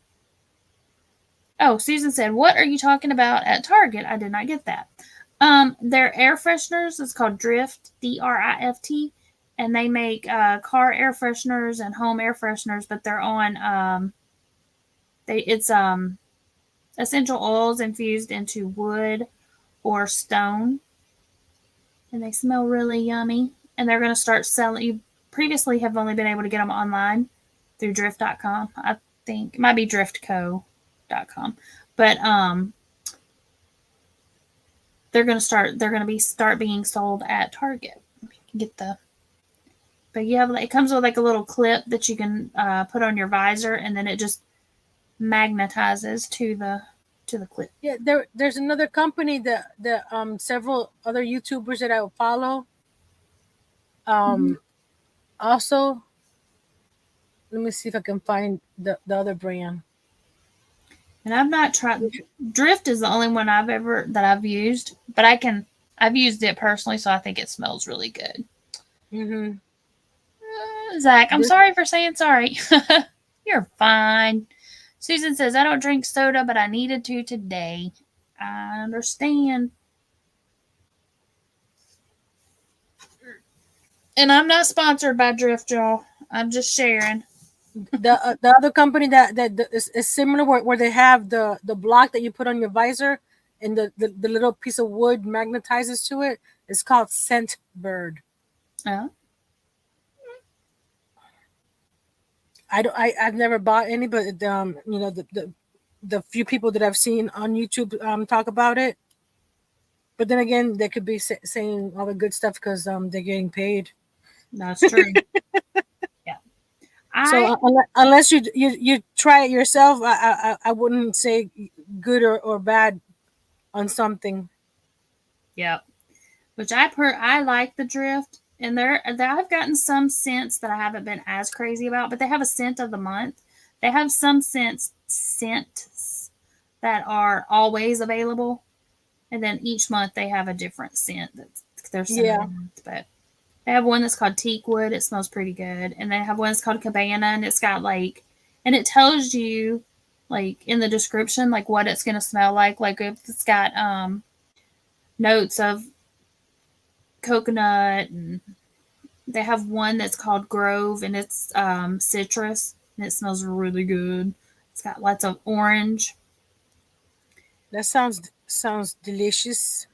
Oh, Susan said, "What are you talking about at Target?" I did not get that. Their air fresheners is called Drift, Drift, and they make car air fresheners and home air fresheners, but they're on it's essential oils infused into wood or stone, and they smell really yummy. And they're going to start selling. You previously have only been able to get them online through drift.com. I think it might be driftco.com, but they're going to start being sold at Target. You can get but it comes with like a little clip that you can put on your visor, and then it just magnetizes to the clip. Yeah, there's another company that several other YouTubers that I follow. Also, let me see if I can find the other brand. And I've not tried. Drift is the only one I've used, but I've used it personally, so I think it smells really good. Mm-hmm. Zach, I'm sorry for saying sorry. You're fine. Susan says, "I don't drink soda, but I needed to today." I understand. And I'm not sponsored by Drift, y'all. I'm just sharing. The other company that is similar where they have the block that you put on your visor and the little piece of wood magnetizes to it. It's called Scent Bird. Oh. I've never bought any, but the few people that I've seen on YouTube talk about it. But then again, they could be saying all the good stuff because they're getting paid. That's true. Yeah. So unless you try it yourself, I wouldn't say good or bad on something. Yeah. Which I like the Drift, and I've gotten some scents that I haven't been as crazy about, but they have a scent of the month. They have some scents that are always available, and then each month they have a different scent that's their scent of the month. But they have one that's called Teakwood. It smells pretty good, and they have one that's called Cabana, and it's got and it tells you in the description what it's gonna smell like. Like if it's got notes of coconut, and they have one that's called Grove, and it's citrus, and it smells really good. It's got lots of orange. That sounds delicious.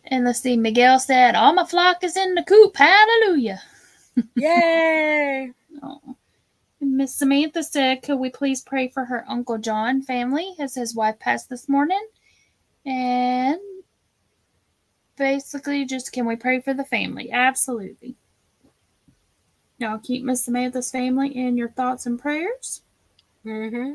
And let's see, Miguel said, "All my flock is in the coop. Hallelujah." Yay. Oh. Miss Samantha said, "Could we please pray for her Uncle John family as his wife passed this morning?" And basically just, can we pray for the family? Absolutely. Y'all keep Miss Samantha's family in your thoughts and prayers. Mm-hmm.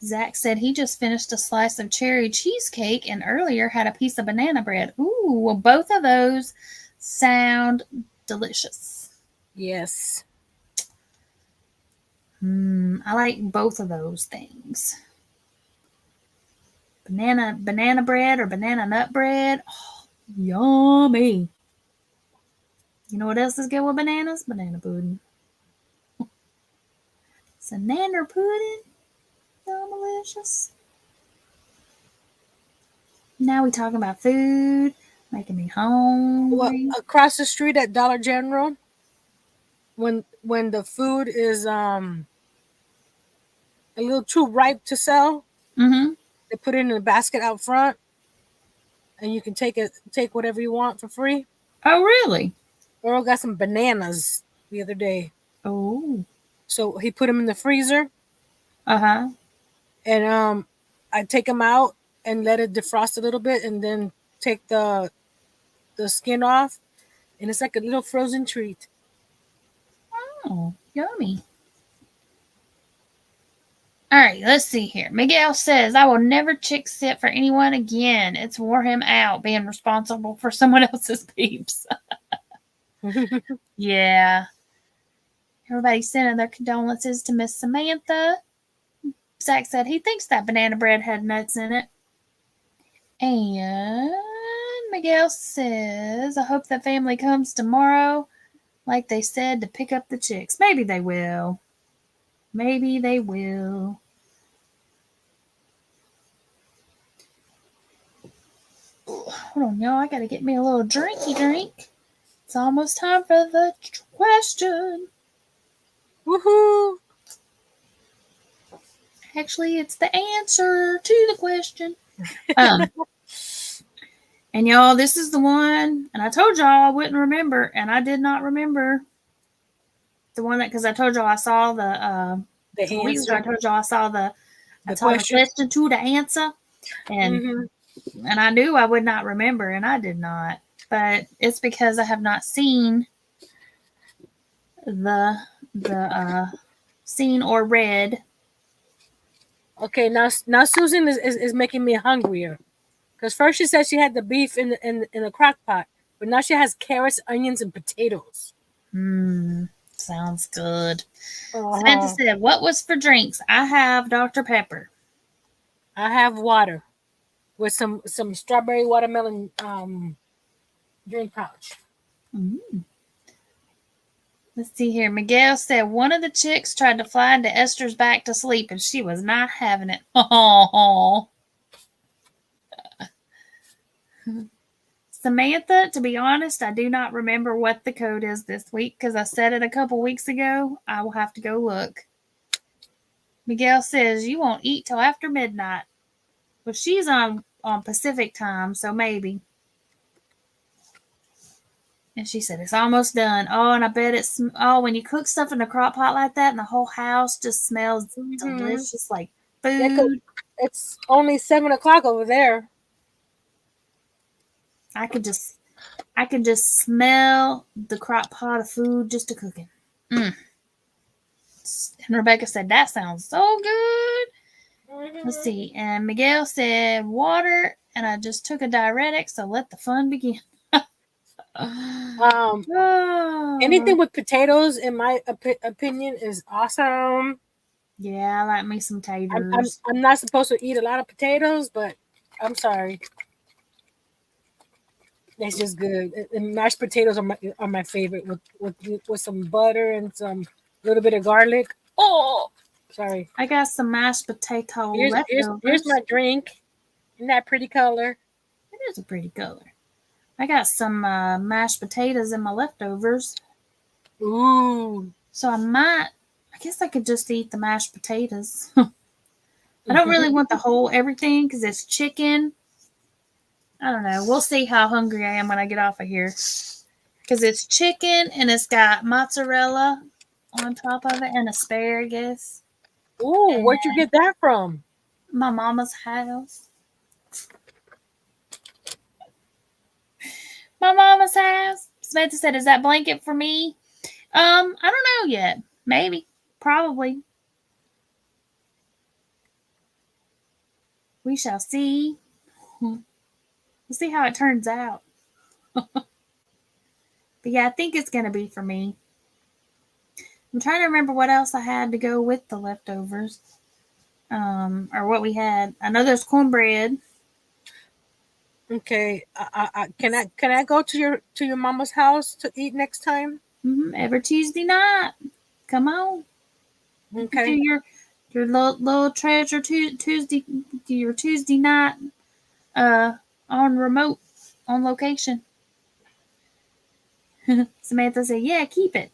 Zach said he just finished a slice of cherry cheesecake and earlier had a piece of banana bread. Ooh, well, both of those sound delicious. Yes. I like both of those things. Banana bread or banana nut bread. Oh, Yummy. You know what else is good with bananas? Banana pudding. It's a nanner pudding. So delicious. Now we talking about food, making me Well, hungry. across the street at Dollar General, when the food is a little too ripe to sell, Mm-hmm. they put it in a basket out front, and you can take whatever you want for free. Oh, really? Earl got some bananas the other day, Oh. so he put them in the freezer, Uh-huh. and I take them out and let it defrost a little bit, and then take the skin off, and it's like a little frozen treat. Oh, yummy. All right, let's see here. Miguel says, I will never chick sit for anyone again. It's wore him out being responsible for someone else's peeps. Yeah. Everybody's sending their condolences to Miss Samantha. Zach said he thinks that banana bread had nuts in it. And Miguel says, I hope that family comes tomorrow, like they said, to pick up the chicks. Maybe they will. Maybe they will. Hold on, y'all. I gotta get me a little drinky drink. It's almost time for the question. Woohoo! Actually, it's the answer to the question. And y'all, this is the one, and I told y'all I wouldn't remember, and I did not remember the one that, because I told y'all I saw the weeks ago, I told y'all I saw the question to the answer, and and I knew I would not remember, and I did not. But it's because I have not seen the seen or read. Okay, now Susan is making me hungrier, because first she said she had the beef in the crock pot, but now she has carrots, onions, and potatoes. Sounds good. Samantha said, what was for drinks? I have Dr. Pepper. I have water with some strawberry watermelon drink pouch. Let's see here. Miguel said one of the chicks tried to fly into Esther's back to sleep, and she was not having it. Oh. Samantha, to be honest, I do not remember what the code is this week because I said it a couple weeks ago. I will have to go look. Miguel says you won't eat till after midnight. Well, she's on Pacific time, so maybe. And she said, it's almost done. Oh, and I bet it's, when you cook stuff in a crock pot like that and the whole house just smells delicious like food. Yeah, it's only 7 o'clock over there. I could just smell the crock pot of food just a cooking. And Rebecca said, that sounds so good. Let's see. And Miguel said, water, and I just took a diuretic, so let the fun begin. Anything with potatoes, in my opinion, is awesome. Yeah, I like me some taters. I'm not supposed to eat a lot of potatoes, but I'm sorry. It's just good. And mashed potatoes are my favorite with some butter and some little bit of garlic. Oh, sorry. I got some mashed potato leftovers. Here's my drink. Isn't that pretty color? It is a pretty color. I got some mashed potatoes in my leftovers. Ooh. So I guess I could just eat the mashed potatoes. I don't really want the whole everything because it's chicken. I don't know. We'll see how hungry I am when I get off of here. Because it's chicken and it's got mozzarella on top of it and asparagus. Ooh, and where'd you get that from? My mama's house. My mama's house. Samantha said, is that blanket for me? I don't know yet. Maybe. Probably. We shall see. We'll see how it turns out. But yeah, I think it's going to be for me. I'm trying to remember what else I had to go with the leftovers. Or what we had. I know there's cornbread. Okay. Can I go to your mama's house to eat next time? Every Tuesday night. Come on. You can do Okay. your little treasure Tuesday, do your Tuesday night on remote, on location. Samantha said, yeah, keep it.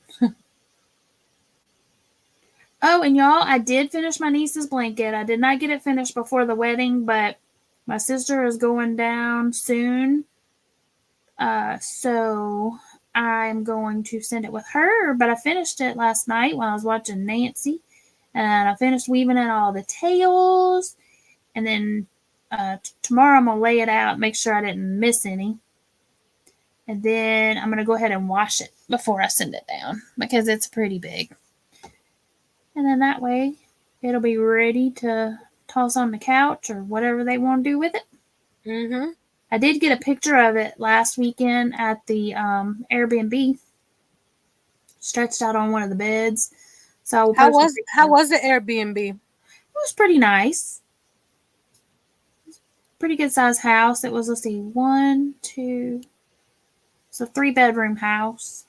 Oh, and y'all, I did finish my niece's blanket. I did not get it finished before the wedding, but my sister is going down soon. So I'm going to send it with her, but I finished it last night when I was watching Nancy, and I finished weaving in all the tails, and then tomorrow I'm going to lay it out, make sure I didn't miss any, and then I'm going to go ahead and wash it before I send it down because it's pretty big. And then that way it'll be ready to toss on the couch or whatever they want to do with it. Mm-hmm. I did get a picture of it last weekend at the Airbnb, stretched out on one of the beds. So I will How post a was picture. how was the Airbnb? It was pretty nice. Pretty good sized house. It was, let's see, one, two, it's a 3-bedroom house.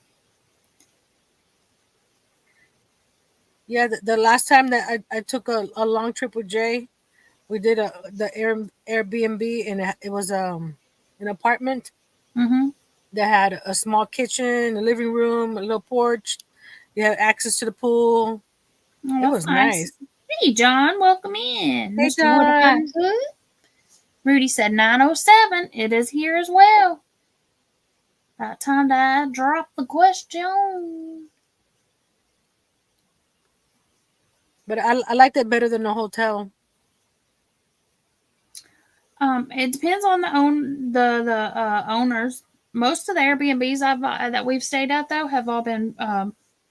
Yeah, the last time that I took a long trip with Jay, we did the Airbnb, and it was an apartment Mm-hmm. that had a small kitchen, a living room, a little porch. You had access to the pool. Oh, It that's was nice. nice. Hey, John, welcome in. Hey, Mr. Mordecai John. Hood. Rudy said 9:07. It is here as well. About time to drop the question. But I liked it better than the hotel. It depends on the owners. Most of the Airbnbs that we've stayed at though have all been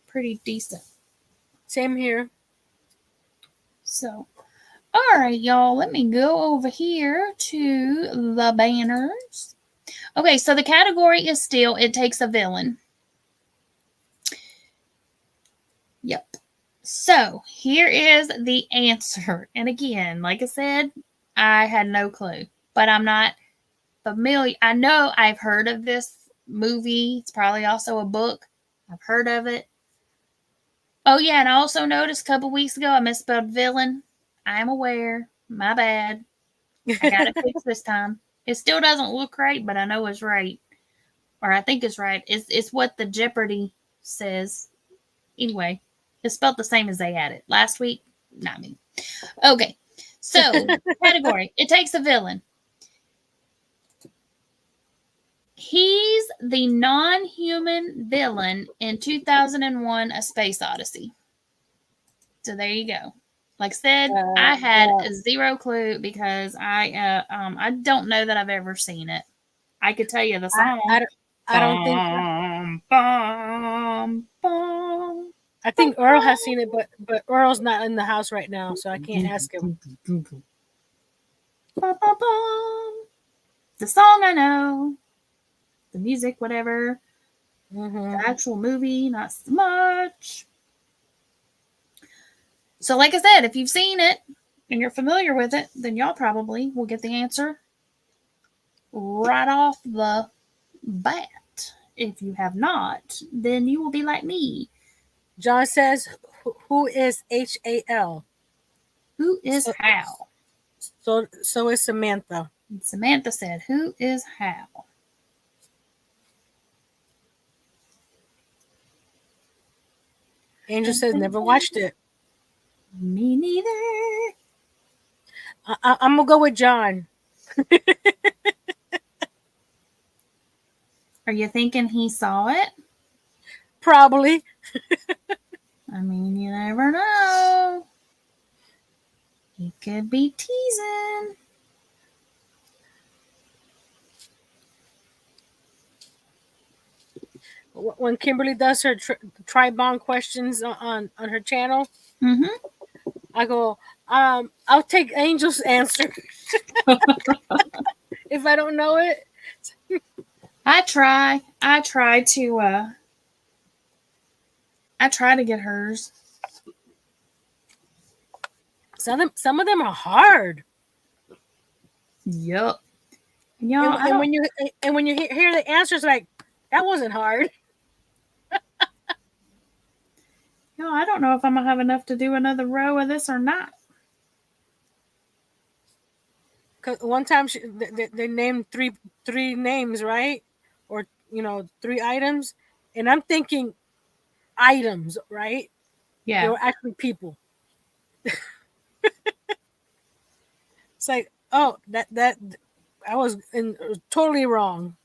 pretty decent. Same here. So, all right, y'all. Let me go over here to the banners. Okay, so the category is still it takes a villain. Yep. So here is the answer. And again, like I said, I had no clue, but I'm not familiar. I know I've heard of this movie. It's probably also a book. I've heard of it. Oh, yeah, and I also noticed a couple weeks ago I misspelled villain. I am aware. My bad. I got it fixed this time. It still doesn't look right, but I know it's right. Or I think it's right. It's what the Jeopardy says. Anyway, it's spelled the same as they had it. Last week, not me. Okay, so category. It takes a villain. He's the non-human villain in 2001: A Space Odyssey. So there you go. Like I said, I had zero clue because I don't know that I've ever seen it. I could tell you the song. I don't think so. Bum, bum, I think Earl has seen it, but Earl's not in the house right now, so I can't ask him. bum, bum. The song I know, the music, whatever. Mm-hmm. The actual movie, not so much. So, like I said, if you've seen it and you're familiar with it, then y'all probably will get the answer right off the bat. If you have not, then you will be like me. John says, "Who is HAL?" Who is Hal? So is Samantha. And Samantha said, "Who is Hal?" Angel says, "Never watched it." Me neither. I'm gonna go with John. Are you thinking he saw it? Probably. I mean, you never know. He could be teasing. When Kimberly does her tri-bond questions on her channel, I go, I'll take Angel's answer if I don't know it. I try to get hers. Some of them are hard. Yup. You know, I And don't. when you hear the answers, like that wasn't hard. I don't know if I'm gonna have enough to do another row of this or not. Cause one time they named three names, right? Or three items, and I'm thinking items, right? They Yeah. were actually people. It's like, oh, that I was totally wrong.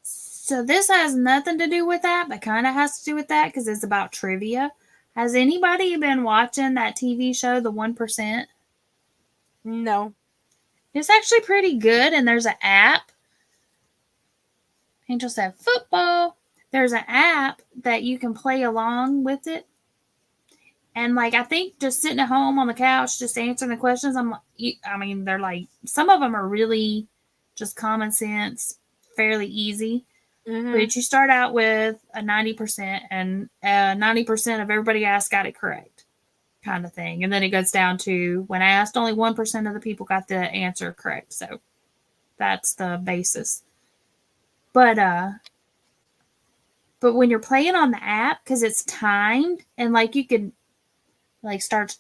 So this has nothing to do with that, but kind of has to do with that because it's about trivia. Has anybody been watching that TV show, The 1%? No. It's actually pretty good, and there's an app. Angel said football. There's an app that you can play along with it. And like I think just sitting at home on the couch, just answering the questions, I mean, they're like some of them are really just common sense, fairly easy. Mm-hmm. But you start out with a 90%, and 90% of everybody asked got it correct, kind of thing. And then it goes down to when I asked, only 1% of the people got the answer correct. So that's the basis. But when you're playing on the app, because it's timed and like you can like start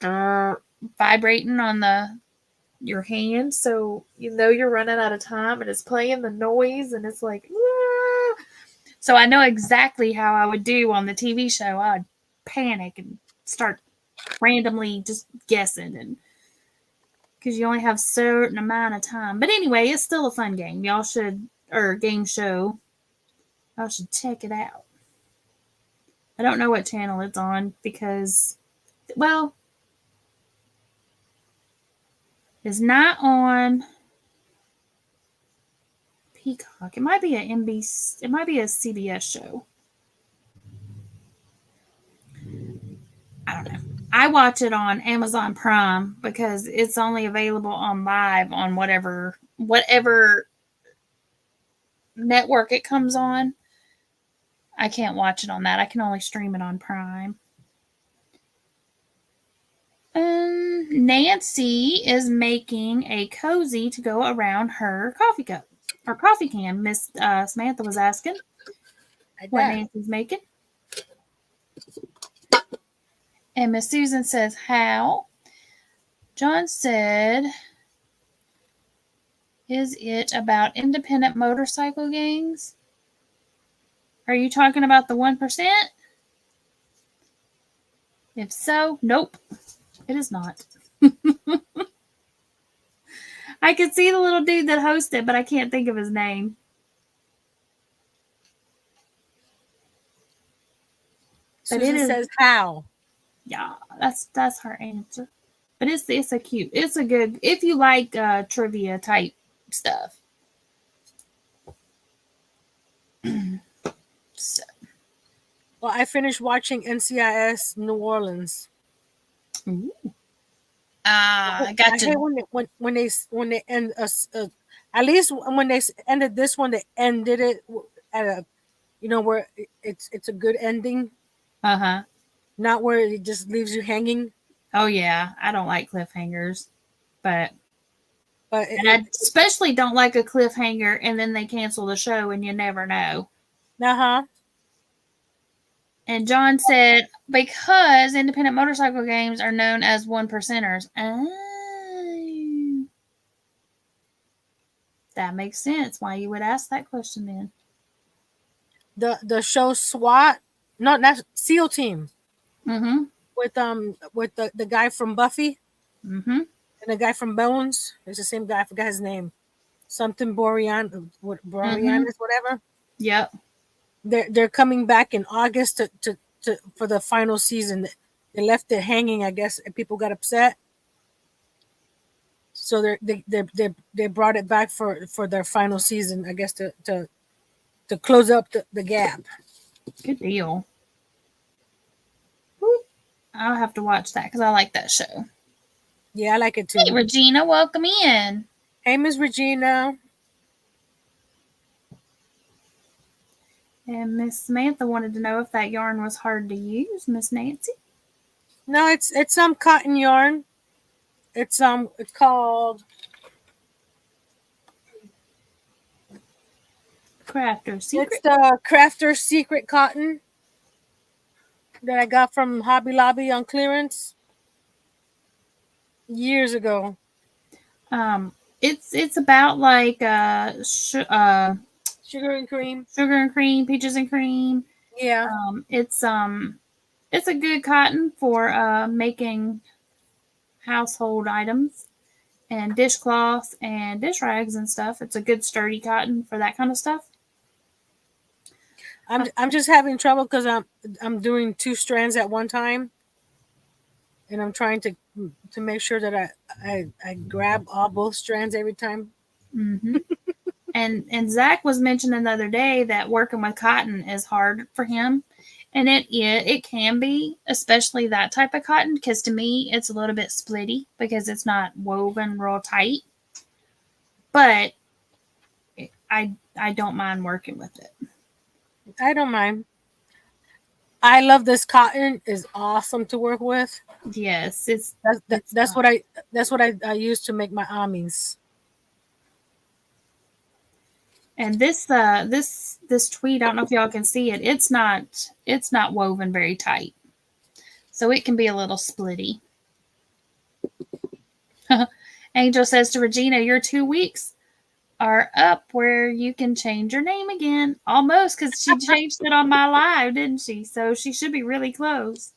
vibrating on your hand, so you know you're running out of time, and it's playing the noise, and it's like, "Ah." So I know exactly how I would do on the TV show. I'd panic and start randomly just guessing, and because you only have a certain amount of time. But anyway, it's still a fun game. Y'all should, or game show. Y'all should check it out. I don't know what channel it's on because, well, it's not on Peacock. It might be a NBC. It might be a CBS show. I don't know. I watch it on Amazon Prime because it's only available on live on whatever network it comes on. I can't watch it on that. I can only stream it on Prime. Nancy is making a cozy to go around her coffee cup or coffee can. Miss Samantha was asking what Nancy's making. And Miss Susan says, how? John said, is it about independent motorcycle gangs? Are you talking about the 1%? If so, nope, it is not. I could see the little dude that hosted, but I can't think of his name. But Susan says how. Yeah, that's her answer. But it's a good if you like trivia type stuff. So. Well, I finished watching NCIS New Orleans. I got I hate when they end at least when they ended this one, they ended it at a where it's a good ending. Not where it just leaves you hanging. Oh yeah, I don't like cliffhangers, but I especially don't like a cliffhanger and then they cancel the show and you never know. And John said, because independent motorcycle games are known as 1%ers. Oh. That makes sense why you would ask that question then. The show SWAT, not SEAL Team. Mm-hmm. With the guy from Buffy. Mm-hmm. And the guy from Bones. It's the same guy. I forgot his name. Something Boreanaz, whatever. Yep. They're coming back in August to for the final season. They left it hanging, I guess, and people got upset. So they brought it back for their final season, I guess, to close up the gap. Good deal. I'll have to watch that because I like that show. Yeah, I like it too. Hey, Regina, welcome in. Hey, Miss Regina. And Miss Samantha wanted to know if that yarn was hard to use, Miss Nancy. No, it's some cotton yarn. It's called Crafter It's secret. the Crafter Secret Cotton that I got from Hobby Lobby on clearance years ago. It's about like Sugar and cream. sugar and cream, peaches and cream. Yeah. It's a good cotton for making household items and dishcloths and dish rags and stuff. It's a good sturdy cotton for that kind of stuff. I'm just having trouble because I'm doing 2 strands at one time, and I'm trying to make sure that I grab all both strands every time. Mm-hmm. and Zach was mentioning the other day that working with cotton is hard for him, and it can be, especially that type of cotton, because to me it's a little bit splitty because it's not woven real tight. But I don't mind working with it. I don't mind. I love this cotton. Is awesome to work with. Yes, That's what I use to make my amis. and this tweed, I don't know if y'all can see it. It's not woven very tight, so it can be a little splitty. Angel says to Regina, "Your 2 weeks are up where you can change your name again." Almost, because she changed it on my live, didn't she? So she should be really close.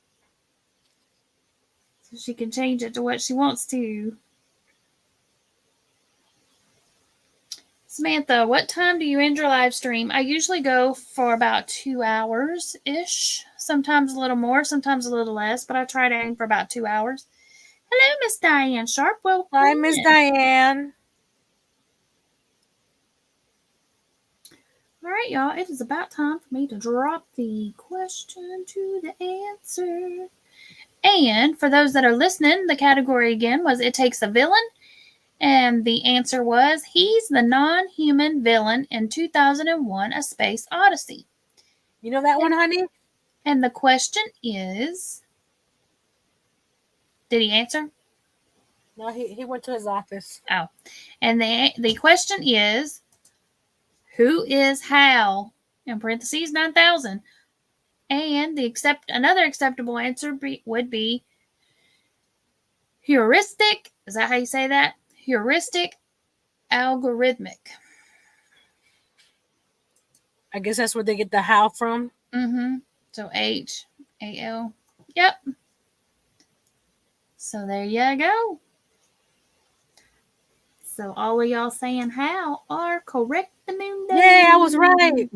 So she can change it to what she wants to. Samantha, what time do you end your live stream? I usually go for about 2 hours-ish. Sometimes a little more, sometimes a little less, but I try to aim for about 2 hours. Hello, Miss Diane Sharp. Welcome. Hi, Miss Diane. All right, y'all. It is about time for me to drop the question to the answer. And for those that are listening, the category again was It Takes a Villain. And the answer was he's the non-human villain in 2001: A Space Odyssey. You know that one, honey? And the question is, did he answer? No, he went to his office. Oh. And the question is, who is Hal? In parentheses, 9,000. And another acceptable answer would be heuristic. Is that how you say that? Heuristic algorithmic. I guess that's where they get the how from. Mm-hmm. So HAL. Yep. So there you go. So all of y'all saying how are correct. The moon day. Yeah, I was right.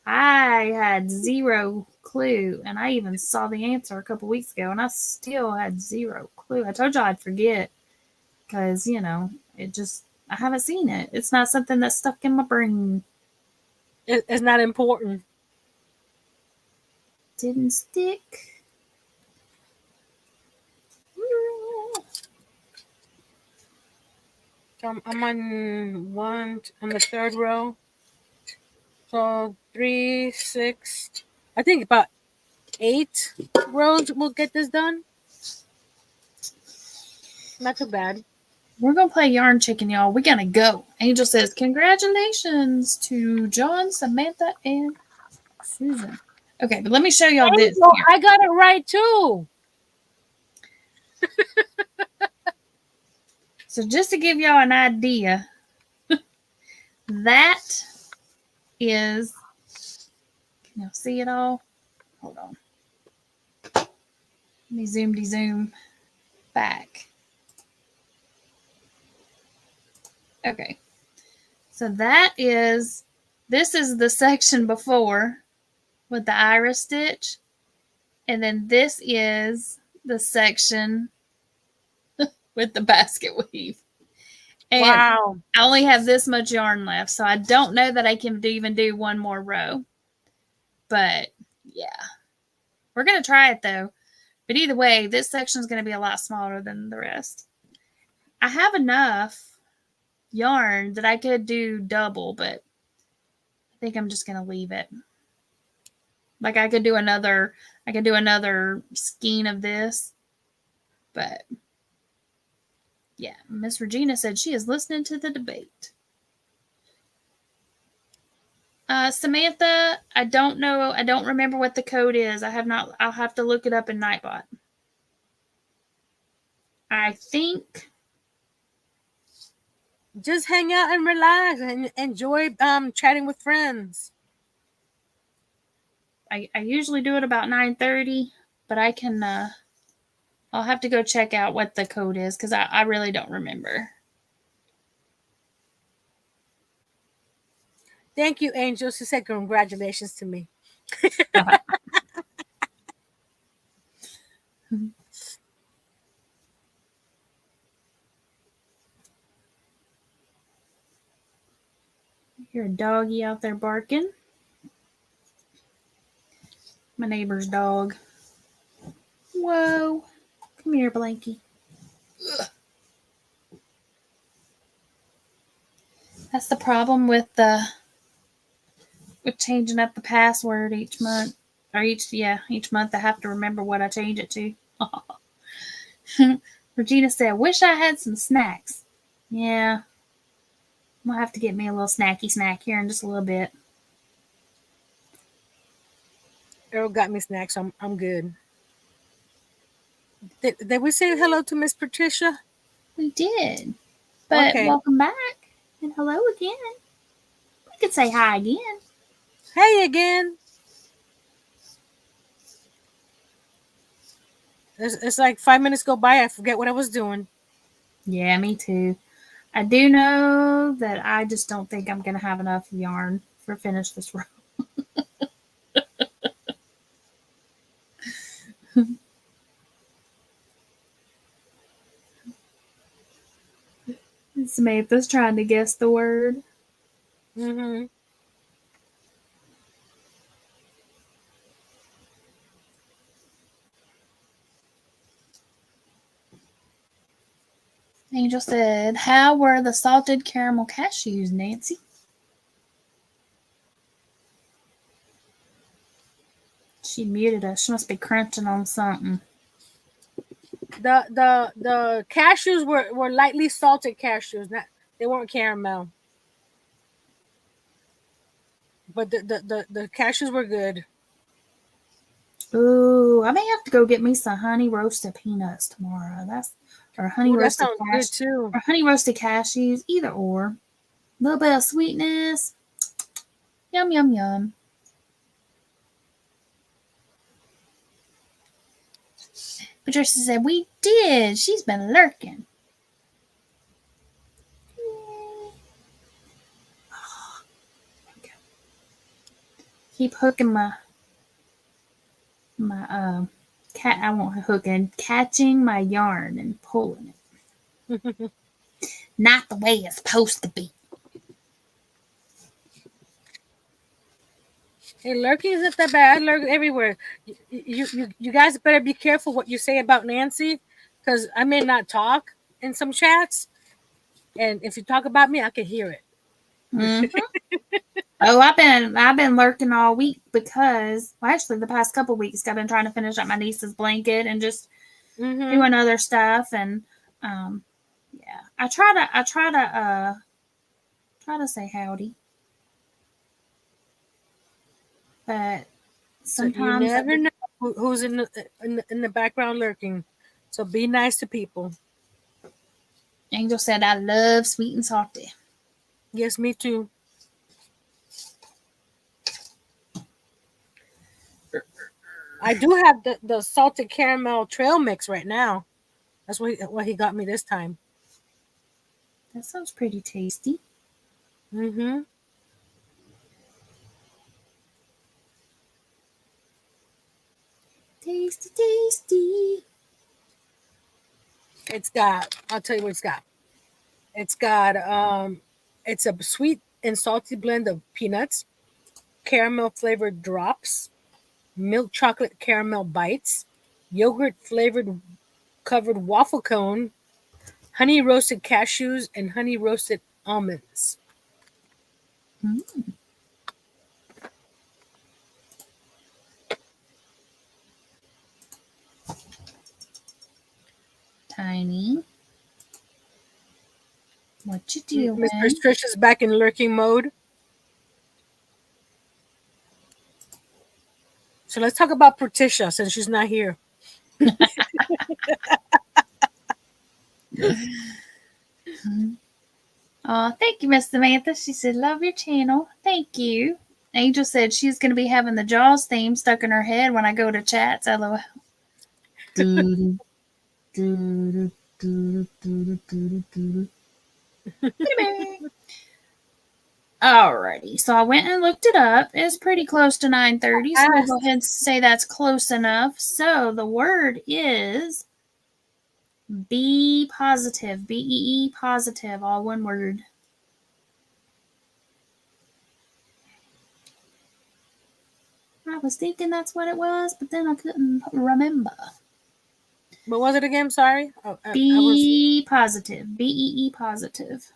I had zero clue, and I even saw the answer a couple weeks ago, and I still had zero clue. I told y'all I'd forget because, I haven't seen it. It's not something that's stuck in my brain. It's not important. Didn't stick. So I'm on the third row. So 3, 6, I think about 8 rows will get this done. Not too bad. We're going to play Yarn Chicken, y'all. We're going to go. Angel says, congratulations to John, Samantha, and Susan. Okay, but let me show y'all this. Here. I got it right, too. So just to give y'all an idea, that is, can y'all see it all? Hold on. Let me zoom back. Okay. So this is the section before with the iris stitch. And then this is the section with the basket weave. And wow. I only have this much yarn left, so I don't know that I can even do one more row. But yeah, we're going to try it though. But either way, this section is going to be a lot smaller than the rest. I have enough yarn that I could do double, but I think I'm just going to leave it. Like I could do another skein of this, but yeah, Miss Regina said she is listening to the debate. Samantha, I don't know. I don't remember what the code is. I have not. I'll have to look it up in Nightbot. I think. Just hang out and relax and enjoy chatting with friends. I usually do it about 9:30, but I can. I'll have to go check out what the code is because I really don't remember. Thank you, Angel. She said congratulations to me. Hear a doggy out there barking. My neighbor's dog. Whoa. Come here, Blanky. Ugh. That's the problem with changing up the password each month. Or each month I have to remember what I change it to. Regina said, wish I had some snacks. Yeah. I'm gonna have to get me a little snacky snack here in just a little bit. Earl got me snacks, so I'm good. Did we say hello to Miss Patricia? We did. But Okay. welcome back. And hello again. We could say hi again. Hey again. It's like 5 minutes go by. I forget what I was doing. Yeah, me too. I do know that I just don't think I'm going to have enough yarn for finish this row. Samantha's trying to guess the word. Mm-hmm. Angel said, how were the salted caramel cashews, Nancy? She muted us. She must be crunching on something. The cashews were lightly salted cashews. They weren't caramel. But the cashews were good. Ooh, I may have to go get me some honey roasted peanuts tomorrow. Or honey roasted sounds good too. Or honey roasted cashews, either or. A little bit of sweetness. Yum yum yum. Patricia said, we did. She's been lurking. Keep hooking my cat. I won't hooking, catching my yarn and pulling it. Not the way it's supposed to be. Hey, lurking isn't that bad. I lurk everywhere. You guys better be careful what you say about Nancy, because I may not talk in some chats, and if you talk about me, I can hear it. Mm-hmm. Oh, I've been lurking all week because, well, actually, the past couple weeks I've been trying to finish up my niece's blanket and just doing other stuff, and yeah, I try to say howdy, but sometimes so you never know who's in the background lurking. So be nice to people. Angel said, I love sweet and salty. Yes, me too. I do have the salted caramel trail mix right now. That's what he got me this time. That sounds pretty tasty. Mm-hmm. Tasty, tasty. I'll tell you what it's got. It's a sweet and salty blend of peanuts, caramel flavored drops, milk chocolate caramel bites, yogurt flavored covered waffle cone, honey roasted cashews, and honey roasted almonds. Mm. Tiny. What you doing? Miss Patricia's back in lurking mode. So let's talk about Patricia since she's not here. Thank you, Miss Samantha. She said, love your channel. Thank you. Angel said she's going to be having the Jaws theme stuck in her head when I go to chats. LOL. Alrighty, so I went and looked it up. It's pretty close to 9:30, so we'll go ahead and say that's close enough. So the word is be positive, BEE positive, all one word. I was thinking that's what it was, but then I couldn't remember. What was it again? Sorry. Be positive, BEE positive.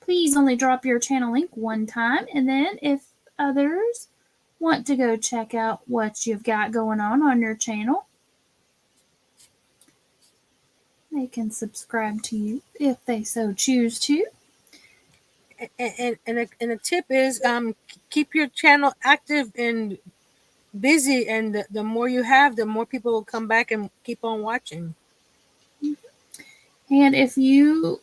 Please only drop your channel link one time, and then if others want to go check out what you've got going on your channel, they can subscribe to you if they so choose to. And a tip is keep your channel active and busy, and the more you have, the more people will come back and keep on watching. And if you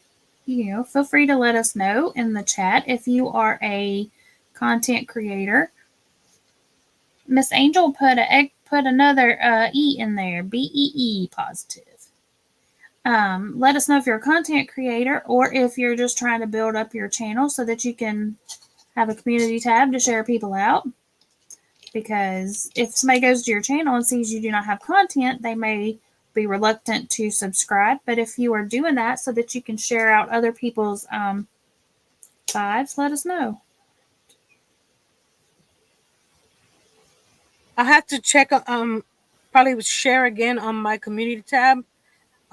feel free to let us know in the chat if you are a content creator. Miss Angel put another E in there, BEE positive. Let us know if you're a content creator or if you're just trying to build up your channel so that you can have a community tab to share people out. Because if somebody goes to your channel and sees you do not have content, they may be reluctant to subscribe. But if you are doing that so that you can share out other people's lives, let us know. I have to check probably share again on my community tab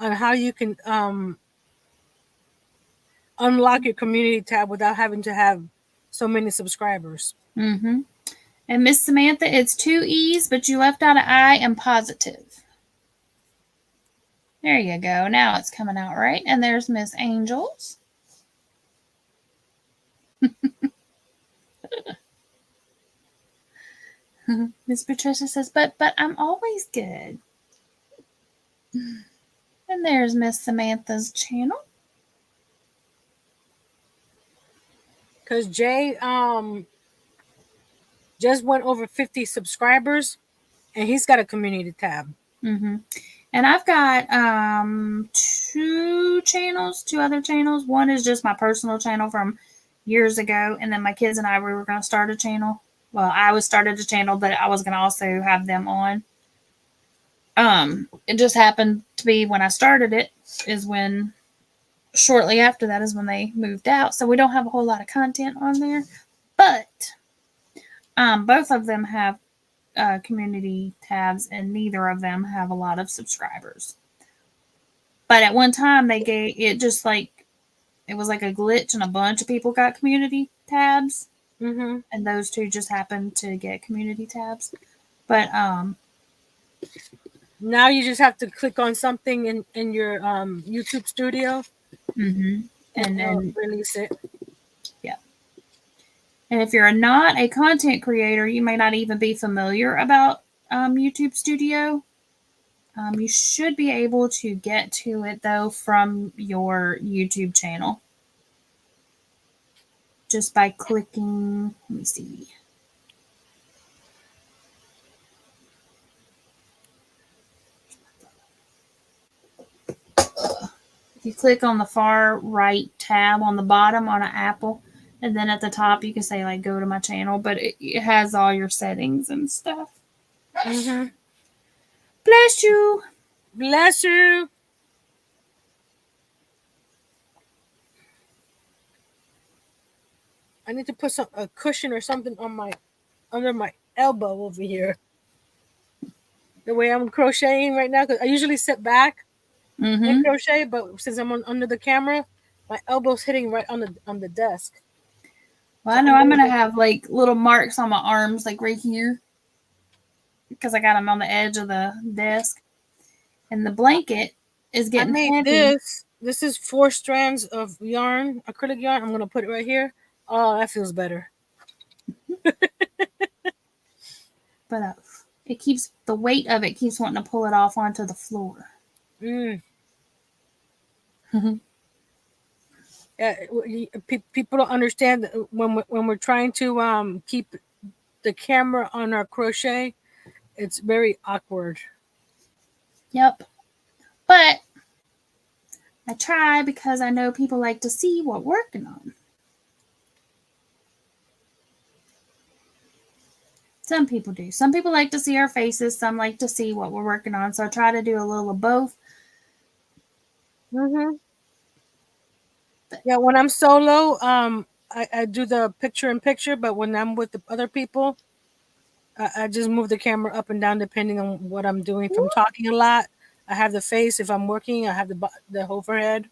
on how you can unlock your community tab without having to have so many subscribers. Mm-hmm. And Miss Samantha, it's 2 E's, but you left out an I and positive. There you go. Now it's coming out right. And there's Miss Angels. Miss Patricia says, but I'm always good. And there's Miss Samantha's channel. Because Jay just went over 50 subscribers, and he's got a community tab. Mm-hmm. And I've got two other channels. One is just my personal channel from years ago, and then my kids and I, we were going to start a channel. Well, I was started a channel, but I was going to also have them on. It just happened to be when I started it is when shortly after that is when they moved out. So we don't have a whole lot of content on there, but both of them have community tabs, and neither of them have a lot of subscribers. But at one time they gave it just like it was like a glitch, and a bunch of people got community tabs, mm-hmm. and those two just happened to get community tabs. But now you just have to click on something in your YouTube studio, mm-hmm. and release it. Yeah. And if you're not a content creator, you may not even be familiar about YouTube Studio. You should be able to get to it, though, from your YouTube channel. Just by clicking, let me see. If you click on the far right tab on the bottom on an apple, and then at the top you can say like go to my channel, but it has all your settings and stuff. Mm-hmm. Bless you. Bless you. I need to put a cushion or something on under my elbow over here. The way I'm crocheting right now, because I usually sit back and crochet, but since I'm under the camera, my elbow's hitting right on the desk. Well, so I know I'm gonna have like little marks on my arms, like right here, because I got them on the edge of the desk. And the blanket is getting heavy. I made this. This is 4 strands of yarn, acrylic yarn. I'm gonna put it right here. Oh, that feels better. But it keeps the weight of it keeps wanting to pull it off onto the floor. Mm. People don't understand when we're trying to keep the camera on our crochet. It's very awkward. Yep. But I try because I know people like to see what we're working on. Some people do. Some people like to see our faces. Some like to see what we're working on. So I try to do a little of both. Mm-hmm. Yeah, when I'm solo, I do the picture in picture, but when I'm with the other people, I just move the camera up and down depending on what I'm doing. If I'm talking a lot, I have the face. If I'm working, I have the overhead.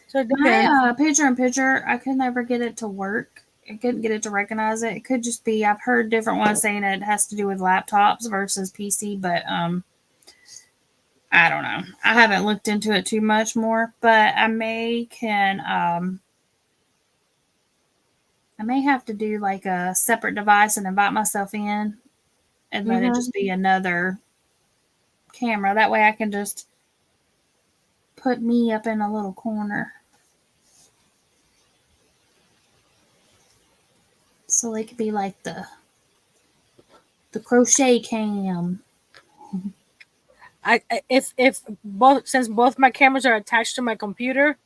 So it depends. My picture in picture, I could never get it to work. I couldn't get it to recognize it. It could just be I've heard different ones saying it has to do with laptops versus PC, but I don't know. I haven't looked into it too much more, but I may have to do like a separate device and invite myself in and let it Mm-hmm. just be another camera. That way I can just put me up in a little corner. So it could be like the crochet cam. If both since both my cameras are attached to my computer,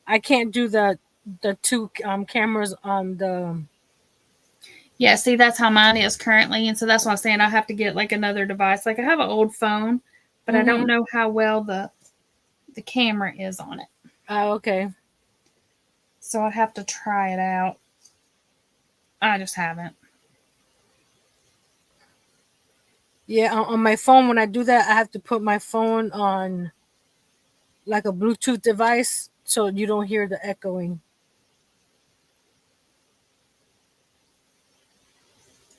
I can't do the two cameras on the. Yeah, see, that's how mine is currently. And so that's why I'm saying I have to get like another device. Like I have an old phone, but I Mm-hmm. don't know how well the camera is on it. Oh, okay. So I'd have to try it out. I just haven't. Yeah, on my phone when I do that, I have to put my phone on like a Bluetooth device so you don't hear the echoing.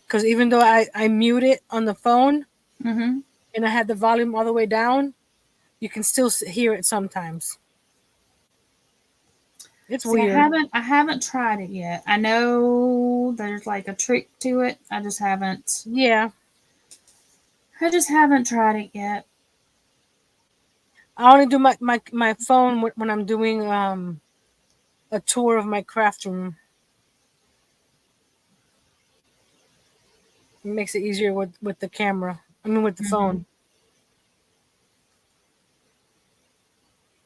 Because even though I mute it on the phone Mm-hmm. and I had the volume all the way down, you can still hear it sometimes. It's See, weird. I haven't tried it yet. I know there's like a trick to it. I just haven't. Yeah. I just haven't tried it yet. I only do my phone when I'm doing a tour of my craft room. It makes it easier with the camera. I mean with the Mm-hmm. phone.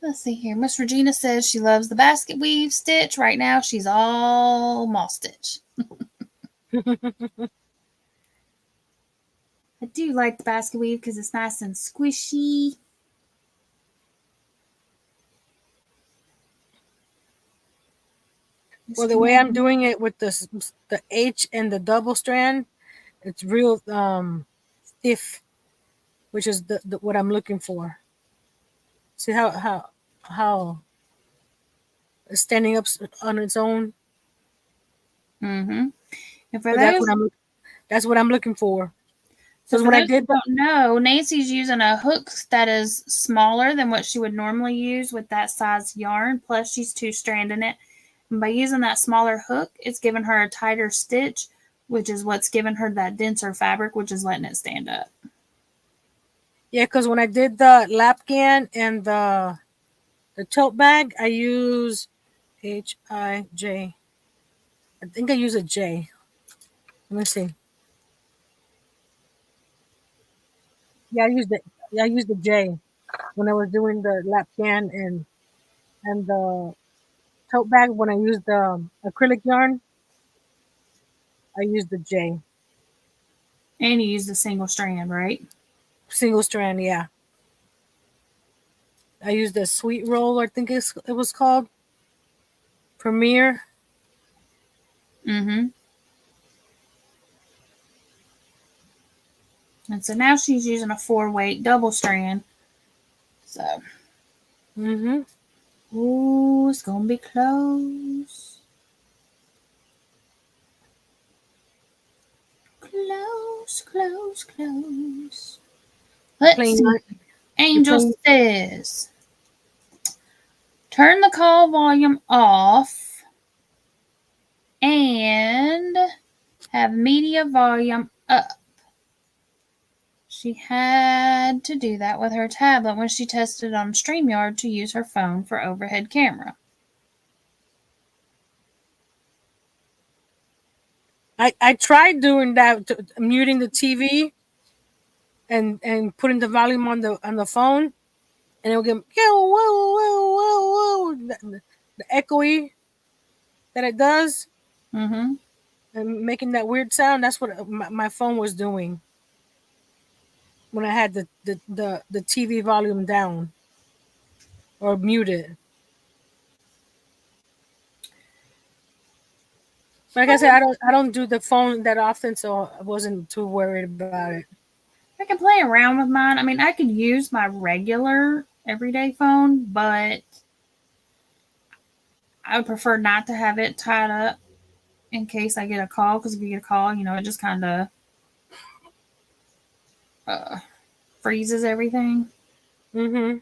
Let's see here. Miss Regina says she loves the basket weave stitch. Right now, she's all moss stitch. I do like the basket weave because it's nice and squishy. Well, the way I'm doing it with the H and the double strand, it's real stiff, which is the what I'm looking for. See how it's standing up on its own. Mm-hmm. And for So those that's what I'm looking for. So Because for when I those who did don't know, Nancy's using a hook that is smaller than what she would normally use with that size yarn. Plus, she's two-stranding it. And by using that smaller hook, it's giving her a tighter stitch, which is what's giving her that denser fabric, which is letting it stand up. yeah, because when I did the lapgan and the tote bag, I use HIJ. I think I use a J. Let me see. I used the J when I was doing the lapgan and the tote bag. When I used the acrylic yarn, I used the J. And you use the single strand, right? Single strand, yeah. I used the sweet roll, I think it was called. Premier. Mm-hmm. And so now she's using a 4-weight double strand. So, Mm-hmm. ooh, it's going to be close. Close, close, close. Let's Playing see. you're Angel playing says, turn the call volume off and have media volume up. She had to do that with her tablet when she tested on StreamYard to use her phone for overhead camera. I tried doing that, muting the TV and putting the volume on the phone, and it would get whoa whoa whoa whoa whoa the echoey that it does, Mm-hmm. and making that weird sound. That's what my phone was doing when I had the TV volume down or muted. Like I said, I don't do the phone that often, so I wasn't too worried about it. I can play around with mine. I mean, I could use my regular everyday phone, but I would prefer not to have it tied up in case I get a call. Because if you get a call, it just kind of freezes everything. Mm-hmm.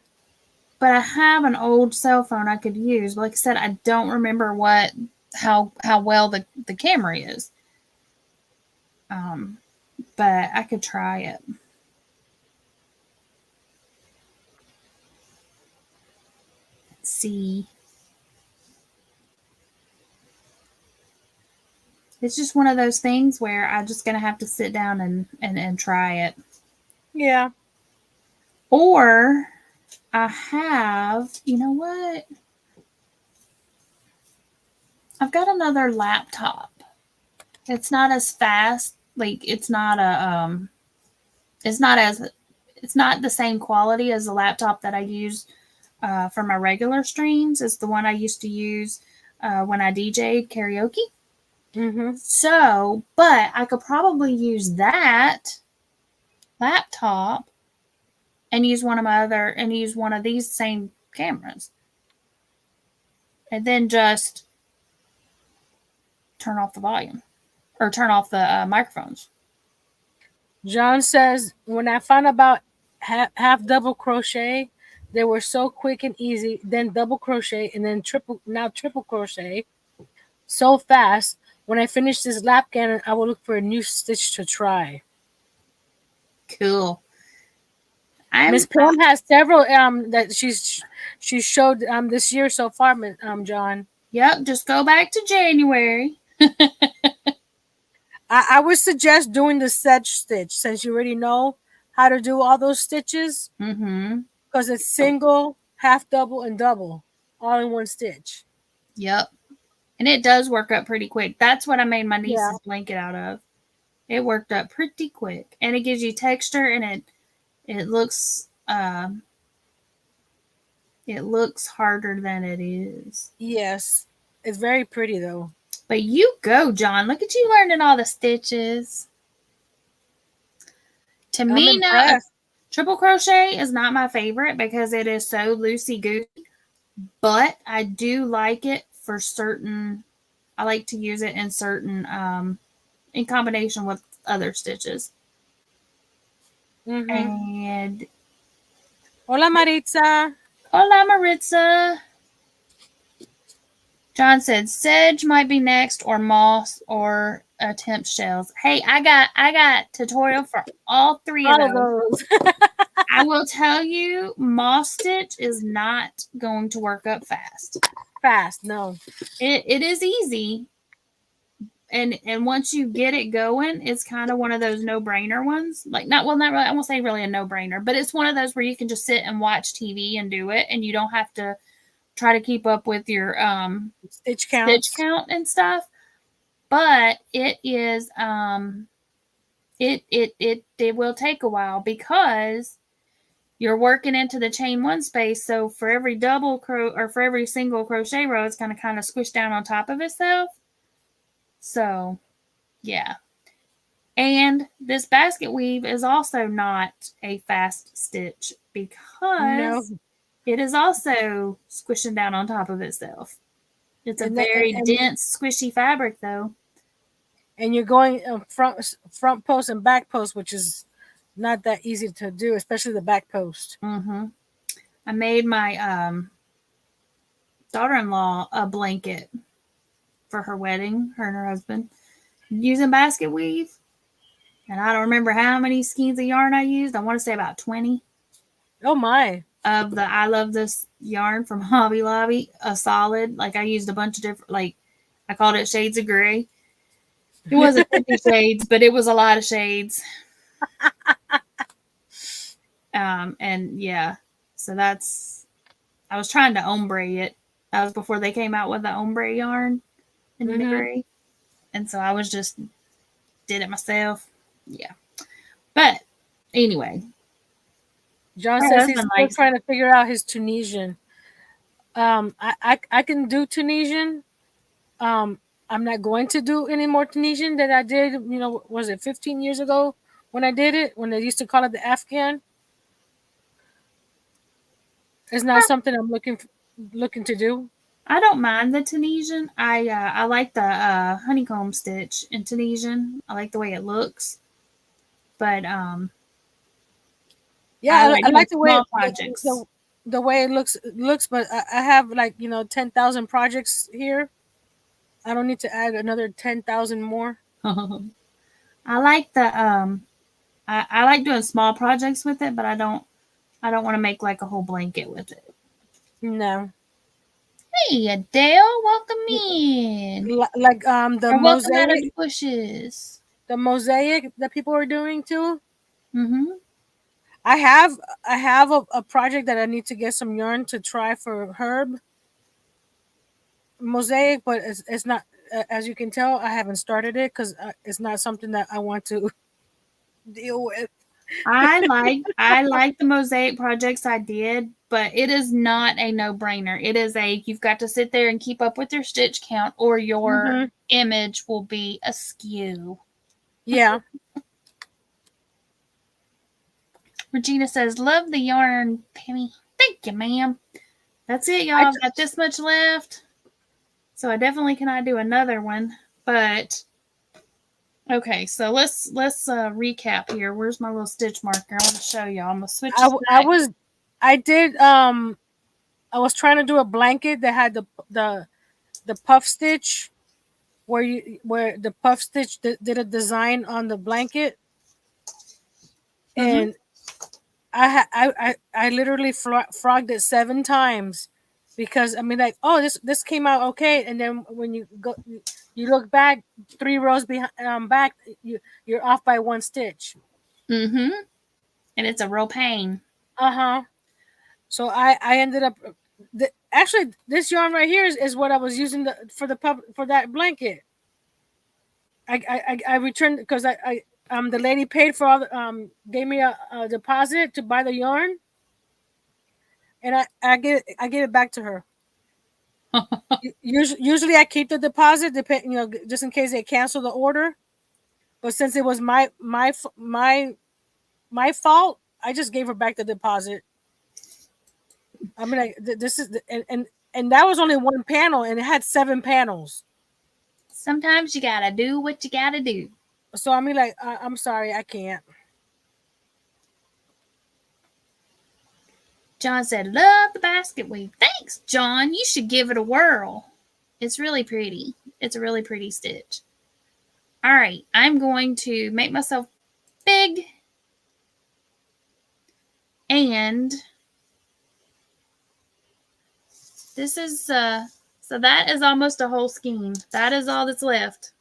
But I have an old cell phone I could use. But like I said, I don't remember how well the camera is. But I could try it. Let's see. It's just one of those things where I'm just gonna have to sit down and try it. Yeah. Or I have, you know what? I've got another laptop. It's not as fast. Like it's not it's not the same quality as the laptop that I use for my regular streams. It's the one I used to use when I DJ'd karaoke. Mm-hmm. So, but I could probably use that laptop and use one of these same cameras. And then just turn off the volume or turn off the microphones. John says, when I found about half double crochet, they were so quick and easy. Then double crochet and then triple crochet, so fast. When I finish this lap cannon, I will look for a new stitch to try. Cool. Miss Pam has several that she showed this year so far, John. Yep, just go back to January. I would suggest doing the sedge stitch since you already know how to do all those stitches. Mm-hmm. Because it's single, half double, and double, all in one stitch. Yep. And it does work up pretty quick. That's what I made my niece's blanket out of. It worked up pretty quick. And it gives you texture and it looks harder than it is. Yes. It's very pretty though. But you go, John. Look at you learning all the stitches. To me, now, triple crochet is not my favorite because it is so loosey-goosey. But I do like it for certain. I like to use it in certain, in combination with other stitches. Mm-hmm. And hola, Maritza. Hola, Maritza. John said sedge might be next, or moss, or attempt shells. Hey, I got tutorial for all three of those. I will tell you, moss stitch is not going to work up fast. No. It is easy. And once you get it going, it's kind of one of those no-brainer ones. Like not really, I won't say really a no-brainer, but it's one of those where you can just sit and watch TV and do it, and you don't have to try to keep up with your stitch count and stuff. But it is it will take a while because you're working into the chain one space. So for every for every single crochet row, it's going to kind of squish down on top of itself. So, yeah. And this basket weave is also not a fast stitch because it is also squishing down on top of itself. It's a very dense, squishy fabric, though. And you're going front post and back post, which is not that easy to do, especially the back post. Mm-hmm. I made my daughter-in-law a blanket for her wedding, her and her husband, using basket weave. And I don't remember how many skeins of yarn I used. I want to say about 20 Oh my. of the I Love This yarn from Hobby Lobby, a solid. Like I used a bunch of different, like I called it shades of gray. It wasn't 50 shades, but it was a lot of shades. And yeah, so that's, I was trying to ombre it. That was before they came out with the ombre yarn in the gray. And so I was just, did it myself. Yeah. But anyway. John My says he's husband still likes trying to figure out his Tunisian. I can do Tunisian. I'm not going to do any more Tunisian that I did, was it 15 years ago when I did it, when they used to call it the Afghan? It's not something I'm looking to do. I don't mind the Tunisian. I like the honeycomb stitch in Tunisian. I like the way it looks. But I Yeah, like I doing like the way small projects. the way it looks, but I have like 10,000 projects here. I don't need to add another 10,000 more. I like the I like doing small projects with it, but I don't want to make like a whole blanket with it. No. Hey Adele, welcome in. Like Or welcome out of the bushes. the mosaic that people are doing too. Mm-hmm. I have a project that I need to get some yarn to try for Herb mosaic, but it's not, as you can tell, I haven't started it because it's not something that I want to deal with. I like the mosaic projects I did, but it is not a no-brainer. It is you've got to sit there and keep up with your stitch count or your image will be askew. Yeah. Regina says, love the yarn, Penny. Thank you, ma'am. That's it, y'all. I I've got this much left. So I definitely cannot do another one. But okay, so let's recap here. Where's my little stitch marker? I want to show y'all. I'm gonna switch I back. I was trying to do a blanket that had the puff stitch where the puff stitch did a design on the blanket, and I literally frogged it 7 times because I mean, like, oh, this came out okay, and then when you look back 3 rows behind back, you're off by 1 stitch. And it's a real pain. So I ended up actually this yarn right here is what I was using for that blanket. I returned because the lady paid for all the, gave me a deposit to buy the yarn, and I give it back to her. Usually I keep the deposit, just in case they cancel the order. But since it was my fault, I just gave her back the deposit. I mean, like, this is and that was only 1 panel, and it had 7 panels. Sometimes you gotta do what you gotta do. So I mean, like, I'm sorry, I can't. John said, love the basket weave. Thanks, John. You should give it a whirl. It's really pretty. It's a really pretty stitch. All right, I'm going to make myself big. And this is, so that is almost a whole skein. That is all that's left.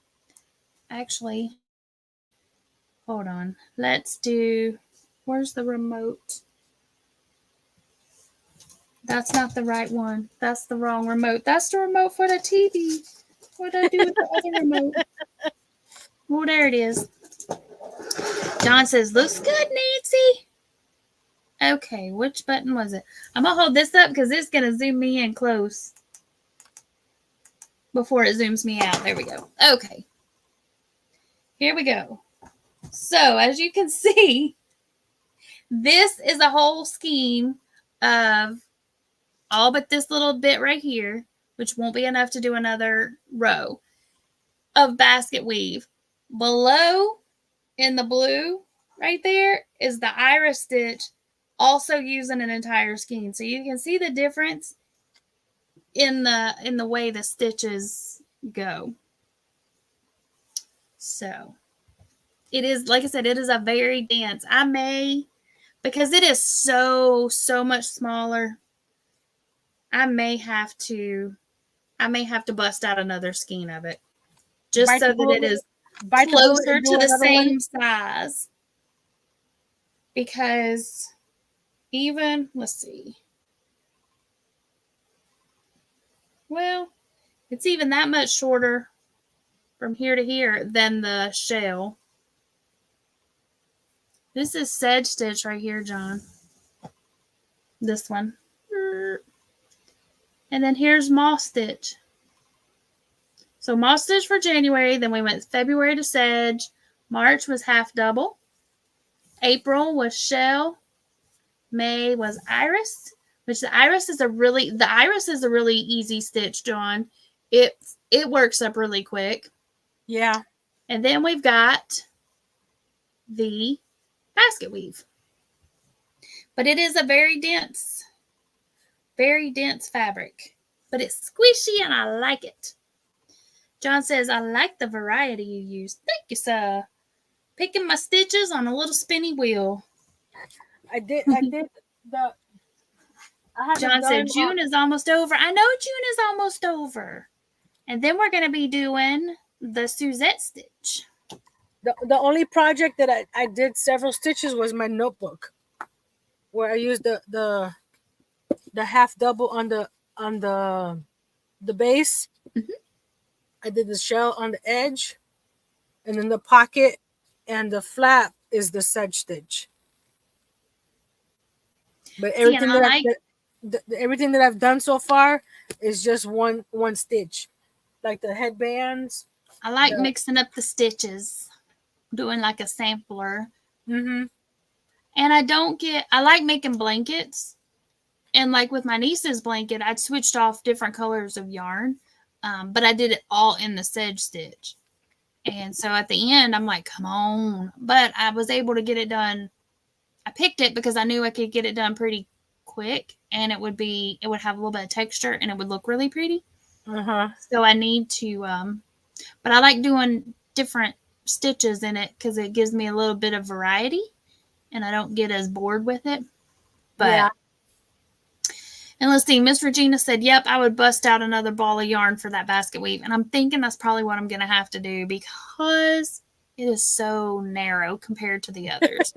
Actually, hold on. Let's do, where's the remote? That's not the right one. That's the wrong remote. That's the remote for the TV. What did I do with the other remote? Oh, there it is. John says, looks good, Nancy. Okay, which button was it? I'm going to hold this up because it's going to zoom me in close before it zooms me out. There we go. Okay. Here we go. So, as you can see, this is a whole skein of all but this little bit right here, which won't be enough to do another row of basket weave. Below in the blue right there is the iris stitch, also using an entire skein. So you can see the difference in the way the stitches go. So It is, like I said, it is a very dense. I may, because it is so much smaller, I may have to bust out another skein of it just Bite so the that it bullet, is bite the bullet closer and do to the another one. same size. Because even, let's see. Well, it's even that much shorter from here to here than the shell. This is sedge stitch right here, John. This one. And then here's moss stitch. So moss stitch for January, then we went February to sedge. March was half double. April was shell. May was iris, which the iris is a really easy stitch, John. It works up really quick. Yeah. And then we've got the basket weave. But it is a very dense fabric. But it's squishy and I like it. John says, I like the variety you use. Thank you, sir. Picking my stitches on a little spinny wheel. I did the I haven't John said, done June is almost over. I know June is almost over. And then we're going to be doing the Suzette stitch. the only project that I did several stitches was my notebook, where I used the half double on the base. Mhm. I did the shell on the edge, and then the pocket and the flap is the sedge stitch. But See, everything everything that I've done so far is just one stitch, like the headbands. I like mixing up the stitches, doing like a sampler. Mm-hmm. And I like making blankets. And like with my niece's blanket, I'd switched off different colors of yarn. But I did it all in the sedge stitch. And so at the end, I'm like, come on. But I was able to get it done. I picked it because I knew I could get it done pretty quick. And it would have a little bit of texture and it would look really pretty. Uh-huh. So I need to, but I like doing different stitches in it because it gives me a little bit of variety and I don't get as bored with it. But, yeah. And let's see, Miss Regina said, yep, I would bust out another ball of yarn for that basket weave. And I'm thinking that's probably what I'm going to have to do because it is so narrow compared to the others.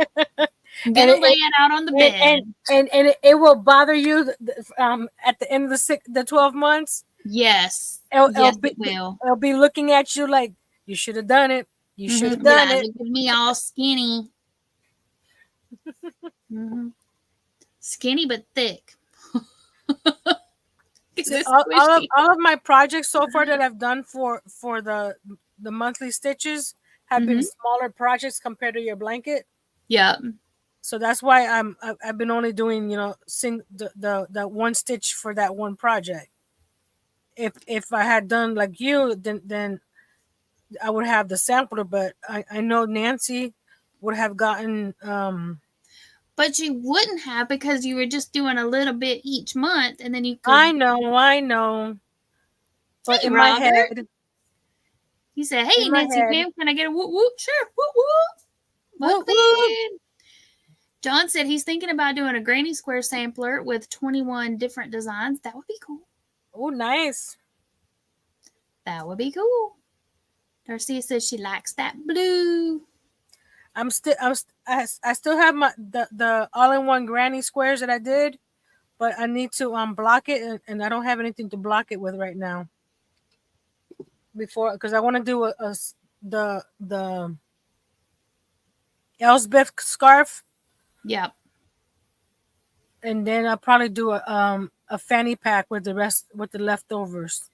I'm going to lay it out on the bed. And it will bother you at the end of the 12 months. Yes. It will. It'll be looking at you like, you should have done it. You should have done it. Look at me all skinny. Mm-hmm. Skinny but thick. all of my projects so far that I've done for the monthly stitches have been smaller projects compared to your blanket. Yeah. So that's why I've been only doing the one stitch for that one project. If I had done like you, then I would have the sampler. But I know Nancy would have gotten. But you wouldn't have because you were just doing a little bit each month, and then you could. I know. But hey, in Robert. my head, he said, "Hey, Nancy Pam, can I get a whoop whoop? Sure, whoop whoop." Whoop. John said he's thinking about doing a granny square sampler with 21 different designs. That would be cool. Oh, nice. That would be cool. Darcy says she likes that blue. I still have the all-in-one granny squares that I did, but I need to block it, and I don't have anything to block it with right now. Because I want to do the Elsbeth scarf. Yep. And then I'll probably do a fanny pack with the leftovers.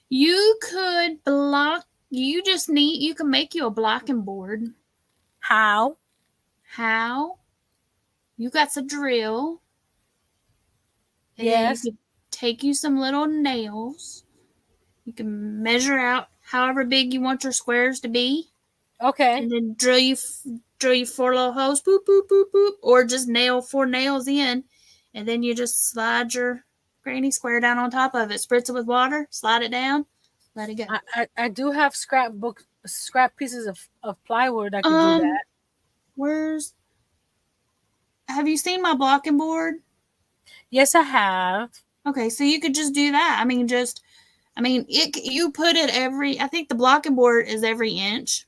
You could block. You can make you a blocking board. How? You got some drill. Yes. You could take you some little nails. You can measure out however big you want your squares to be. Okay. And then drill you 4 little holes, boop, boop, boop, boop, or just nail 4 nails in, and then you just slide your granny square down on top of it. Spritz it with water, slide it down, let it go. I do have scrapbook scrap pieces of plywood, I could do that. Have you seen my blocking board? Yes, I have. Okay, so you could just do that. You put it I think the blocking board is every inch.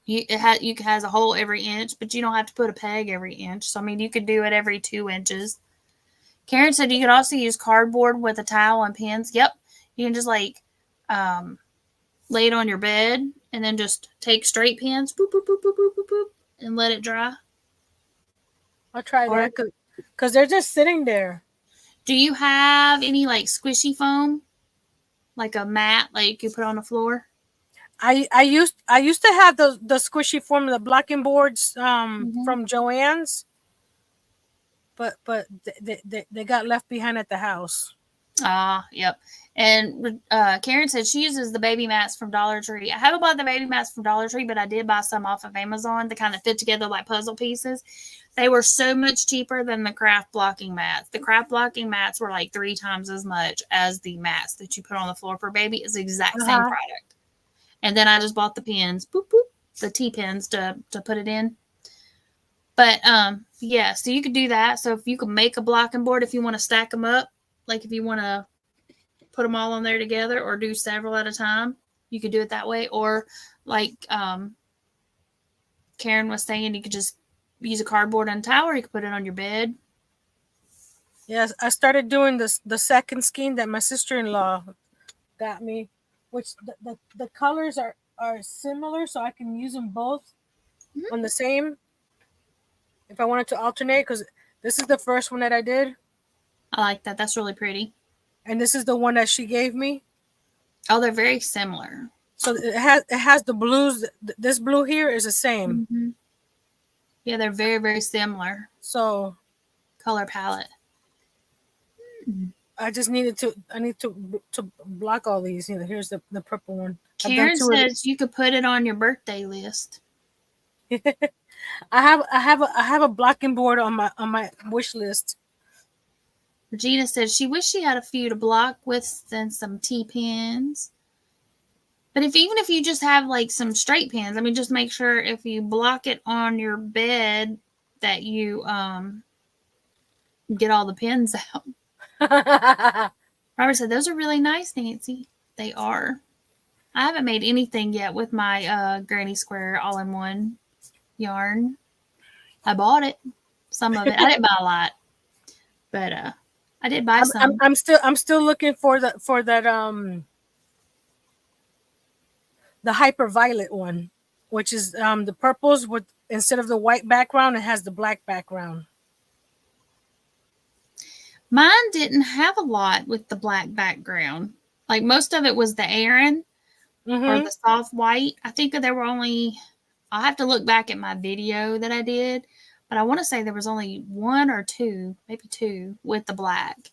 It has a hole every inch, but you don't have to put a peg every inch. So, you could do it every 2 inches. Karen said you could also use cardboard with a towel and pins. Yep. You can just lay it on your bed and then just take straight pins, boop, boop, boop, boop, boop, boop, boop, and let it dry. I'll try that because they're just sitting there. Do you have any squishy foam? Like a mat like you put on the floor? I used to have the squishy form of the blocking boards from Joann's, but they got left behind at the house. Yep. And Karen said she uses the baby mats from Dollar Tree. I haven't bought the baby mats from Dollar Tree, but I did buy some off of Amazon that kind of fit together like puzzle pieces. They were so much cheaper than the craft blocking mats. The craft blocking mats were 3 times as much as the mats that you put on the floor for baby. It's the exact same product. And then I just bought the pins, boop, boop, the T-pins to put it in. But, yeah, so you could do that. So if you could make a blocking board, if you want to stack them up, if you want to put them all on there together or do several at a time, you could do it that way. Or Karen was saying, you could just use a cardboard and towel, or you could put it on your bed. Yes, I started doing the second skein that my sister-in-law got me, which the colors are similar, so I can use them both on the same if I wanted to alternate, because this is the first one that I did. I like that. That's really pretty. And this is the one that she gave me. Oh, they're very similar. So it has the blues. This blue here is the same. Mm-hmm. Yeah, they're very, very similar. So color palette. I just need to block all these. Here's the purple one. Karen says you could put it on your birthday list. I have a blocking board on my wish list. Regina says she wished she had a few to block with and some T-pins. But even if you just have some straight pins, just make sure if you block it on your bed that you get all the pins out. Robert said those are really nice, Nancy. They are. I haven't made anything yet with my Granny Square all-in-one yarn. I bought it, some of it. I didn't buy a lot, but I did buy some. I'm still looking for that the hyper violet one, which is the purples with instead of the white background, it has the black background. Mine didn't have a lot with the black background. Most of it was the Aran or the soft white. I think there were only, I'll have to look back at my video that I did, but I want to say there was only 1 or 2, maybe 2 with the black.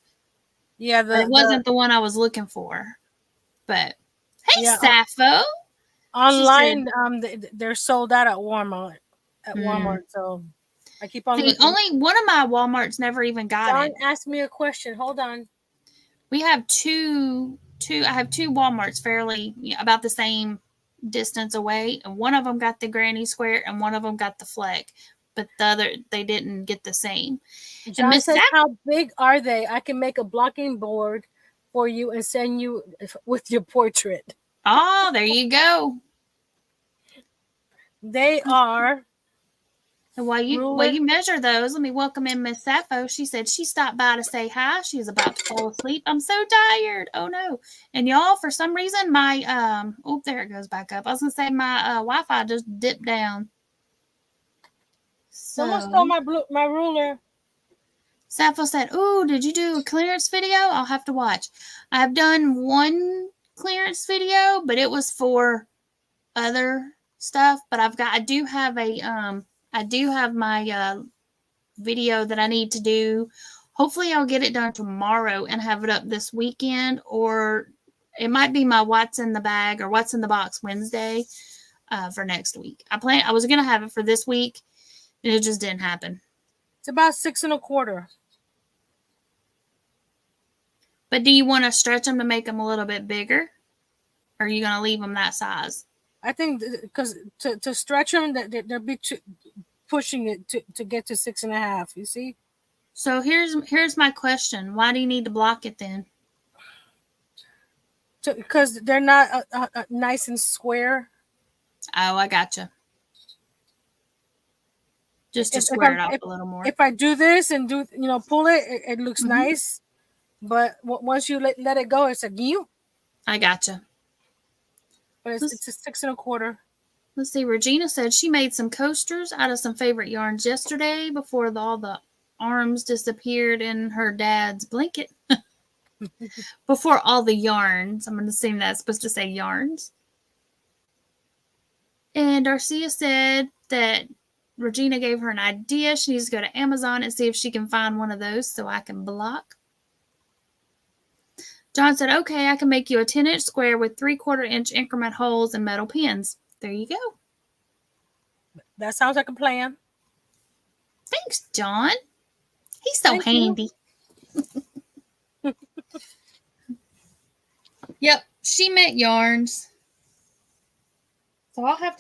Yeah, it wasn't the one I was looking for. But hey, Sappho. Online, they're sold out at Walmart. So I keep on. Only one of my Walmarts never even got it. John asked me a question. Hold on. We have two. I have 2 Walmarts fairly about the same distance away, and one of them got the Granny Square, and one of them got the Fleck. But the other, they didn't get the same. John says, "How big are they? I can make a blocking board for you and send you with your portrait." Oh, there you go. They are. And while you measure those, let me welcome in Miss Sappho. She said she stopped by to say hi. She's about to fall asleep. I'm so tired. Oh no! And y'all, for some reason, my there it goes back up. I was gonna say my Wi-Fi just dipped down. Someone stole my ruler. Sappho said, "Oh, did you do a clearance video? I'll have to watch. I've done one clearance video, but it was for other stuff. But I do have my video that I need to do. Hopefully I'll get it done tomorrow and have it up this weekend, or it might be my What's in the Bag or What's in the Box Wednesday for next week. I was going to have it for this week, and it just didn't happen. It's about 6 1/4. But do you want to stretch them to make them a little bit bigger? Or are you going to leave them that size? I think because to stretch them, they'll be pushing it to get to 6.5. You see? So here's my question. Why do you need to block it then? Because they're not nice and square. Oh, I gotcha. Just to square it off a little more. If I do this and pull it, it looks Mhm. nice. But once you let it go, it's a you. I gotcha. But it's a 6.25. Let's see. Regina said she made some coasters out of some favorite yarns yesterday before all the arms disappeared in her dad's blanket. Before all the yarns. I'm going to assume that's supposed to say yarns. And Darcia said that Regina gave her an idea. She needs to go to Amazon and see if she can find one of those so I can block. John said, okay, I can make you a 10-inch square with 3/4-inch increment holes and metal pins. There you go. That sounds like a plan. Thanks, John. He's so Thank handy. Yep, she meant yarns. So I'm going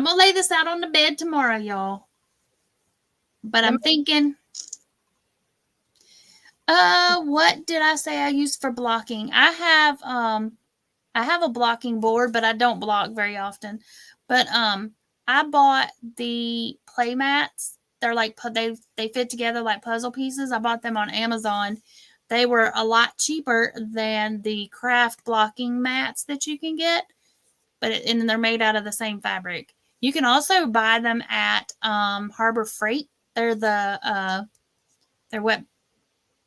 to lay this out on the bed tomorrow, y'all. But I'm thinking, what did I say I used for blocking? I have a blocking board, but I don't block very often. But I bought the play mats. They're like they fit together like puzzle pieces. I bought them on Amazon. They were a lot cheaper than the craft blocking mats that you can get, and they're made out of the same fabric. You can also buy them at Harbor Freight. They're what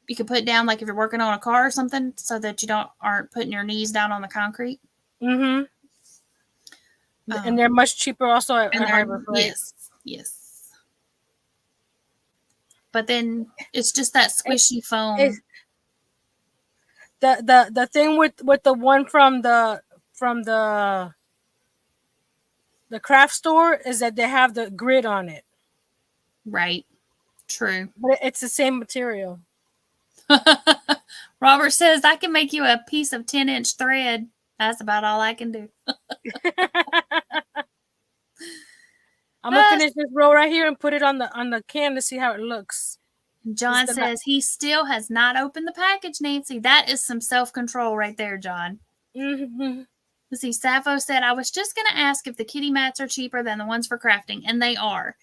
you can put down, like if you're working on a car or something, so that you aren't putting your knees down on the concrete. Mm-hmm. And they're much cheaper also at Harbor Freight. Yes. But then it's just that squishy foam. The thing with the one from the craft store is that they have the grid on it. Right. True. But it's the same material. Robert says, I can make you a piece of 10-inch thread. That's about all I can do. I'm gonna finish this row right here and put it on the can to see how it looks. John says he still has not opened the package, Nancy. That is some self-control right there, John. Mm-hmm. Let's see, Sappho said, I was just going to ask if the kitty mats are cheaper than the ones for crafting, and they are.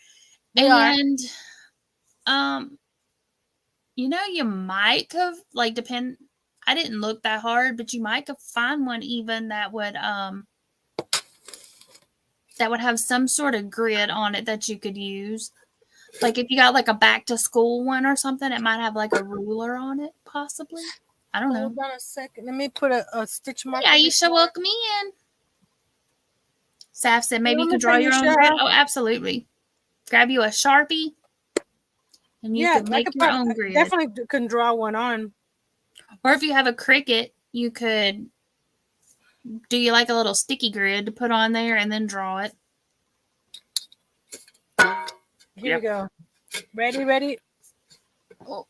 They are. You might have, I didn't look that hard, but you might have found one even that would have some sort of grid on it that you could use. Like if you got like a back to school one or something, it might have like a ruler on it, possibly. I don't know. Hold on a second. Let me put a stitch mark. Yeah, Aisha, welcome in. Saf said maybe you can draw your own grid. Oh, absolutely. Grab you a Sharpie and you can make your own grid. Definitely can draw one on. Or if you have a Cricut, you could do you like a little sticky grid to put on there and then draw it. Here we go. Ready? Oh.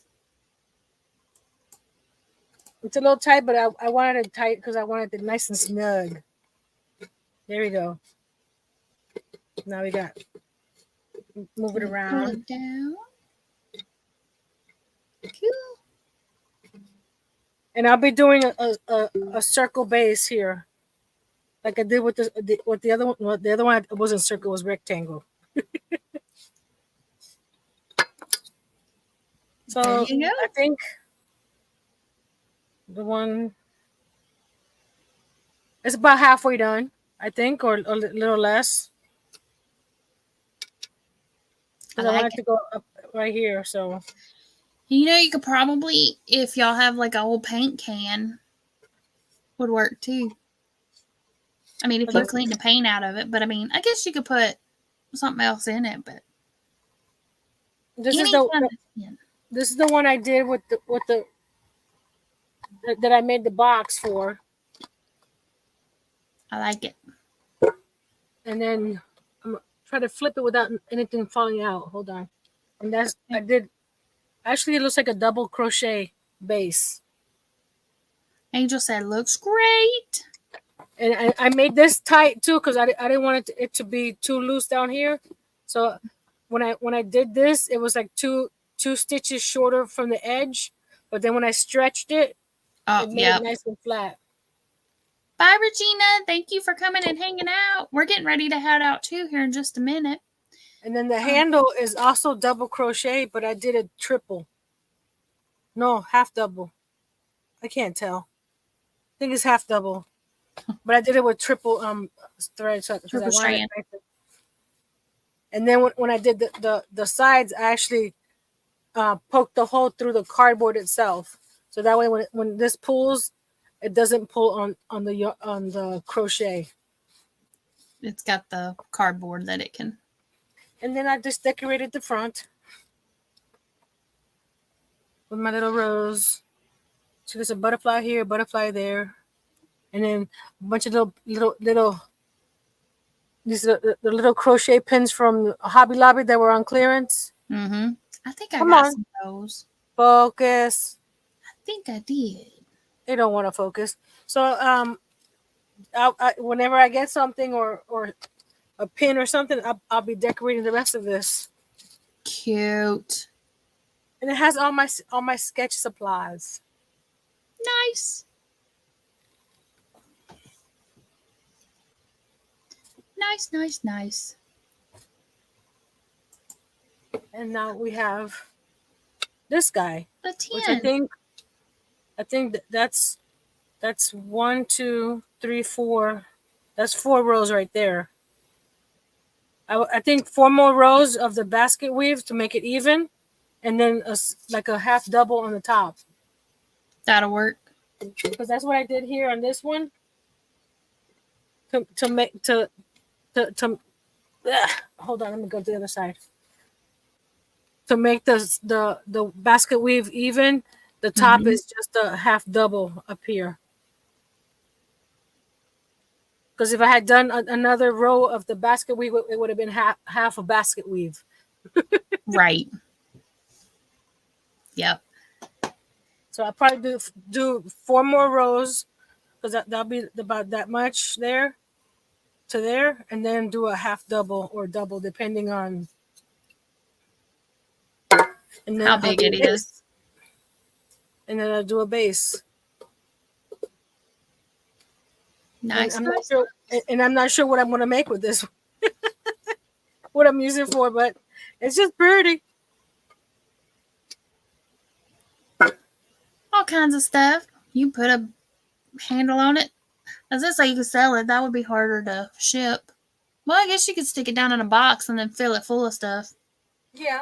It's a little tight, but I wanted it tight because I wanted it nice and snug. There we go. Now we got move it around. Pull it down. Cool. And I'll be doing a circle base here, like I did with the other one. Well, the other one wasn't circle; it was rectangle. So I think the one is about halfway done, I think, or a little less. Because I wanted to go up right here, so. You could probably, if y'all have like an old paint can, would work too. I mean, if you clean the paint out of it, but I mean, I guess you could put something else in it, but. This is the one I did with the that I made the box for. I like it. And then I'm try to flip it without anything falling out. Hold on. And I did. Actually, it looks like a double crochet base. Angel said, looks great. And I made this tight too because I didn't want it to be too loose down here. So when I did this, it was like two stitches shorter from the edge. But then when I stretched it, Oh, it made yep. it nice and flat. Bye, Regina. Thank you for coming and hanging out. We're getting ready to head out too here in just a minute. And then the handle is also double crochet, but I did a triple. No, half double. I can't tell. I think it's half double. But I did it with triple thread because I Triple wanted strand. it. And then when I did the sides, I actually poked the hole through the cardboard itself. So that way when this pulls, it doesn't pull on the crochet. It's got the cardboard that it can. And then I just decorated the front with my little rose. So there's a butterfly here, butterfly there, and then a bunch of little these are the little crochet pins from Hobby Lobby that were on clearance. Mm-hmm. I think I Come got on. some of those. Focus. I think I did. They don't want to focus. So whenever I get something or a pin or something, I'll be decorating the rest of this. Cute. And it has all my sketch supplies. Nice. Nice, nice, nice. And now we have this guy, The which 10. I think that's 1, 2, 3, 4. That's 4 rows right there. I think 4 more rows of the basket weave to make it even, and then like a half double on the top. That'll work. Because that's what I did here on this one. Hold on, let me go to the other side. To make the basket weave even, the top is just a half double up here. Because if I had done another row of the basket weave, it would have been half a basket weave. Right. Yep. So I'll probably do 4 more rows because that'll be about that much there to there, and then do a half double or double depending on and then How big it is. And then I'll do a base. Nice. And I'm not sure what I'm going to make with this. What I'm using for, but it's just pretty. All kinds of stuff. You put a handle on it. As I say, you could sell it. That would be harder to ship. Well, I guess you could stick it down in a box and then fill it full of stuff. Yeah,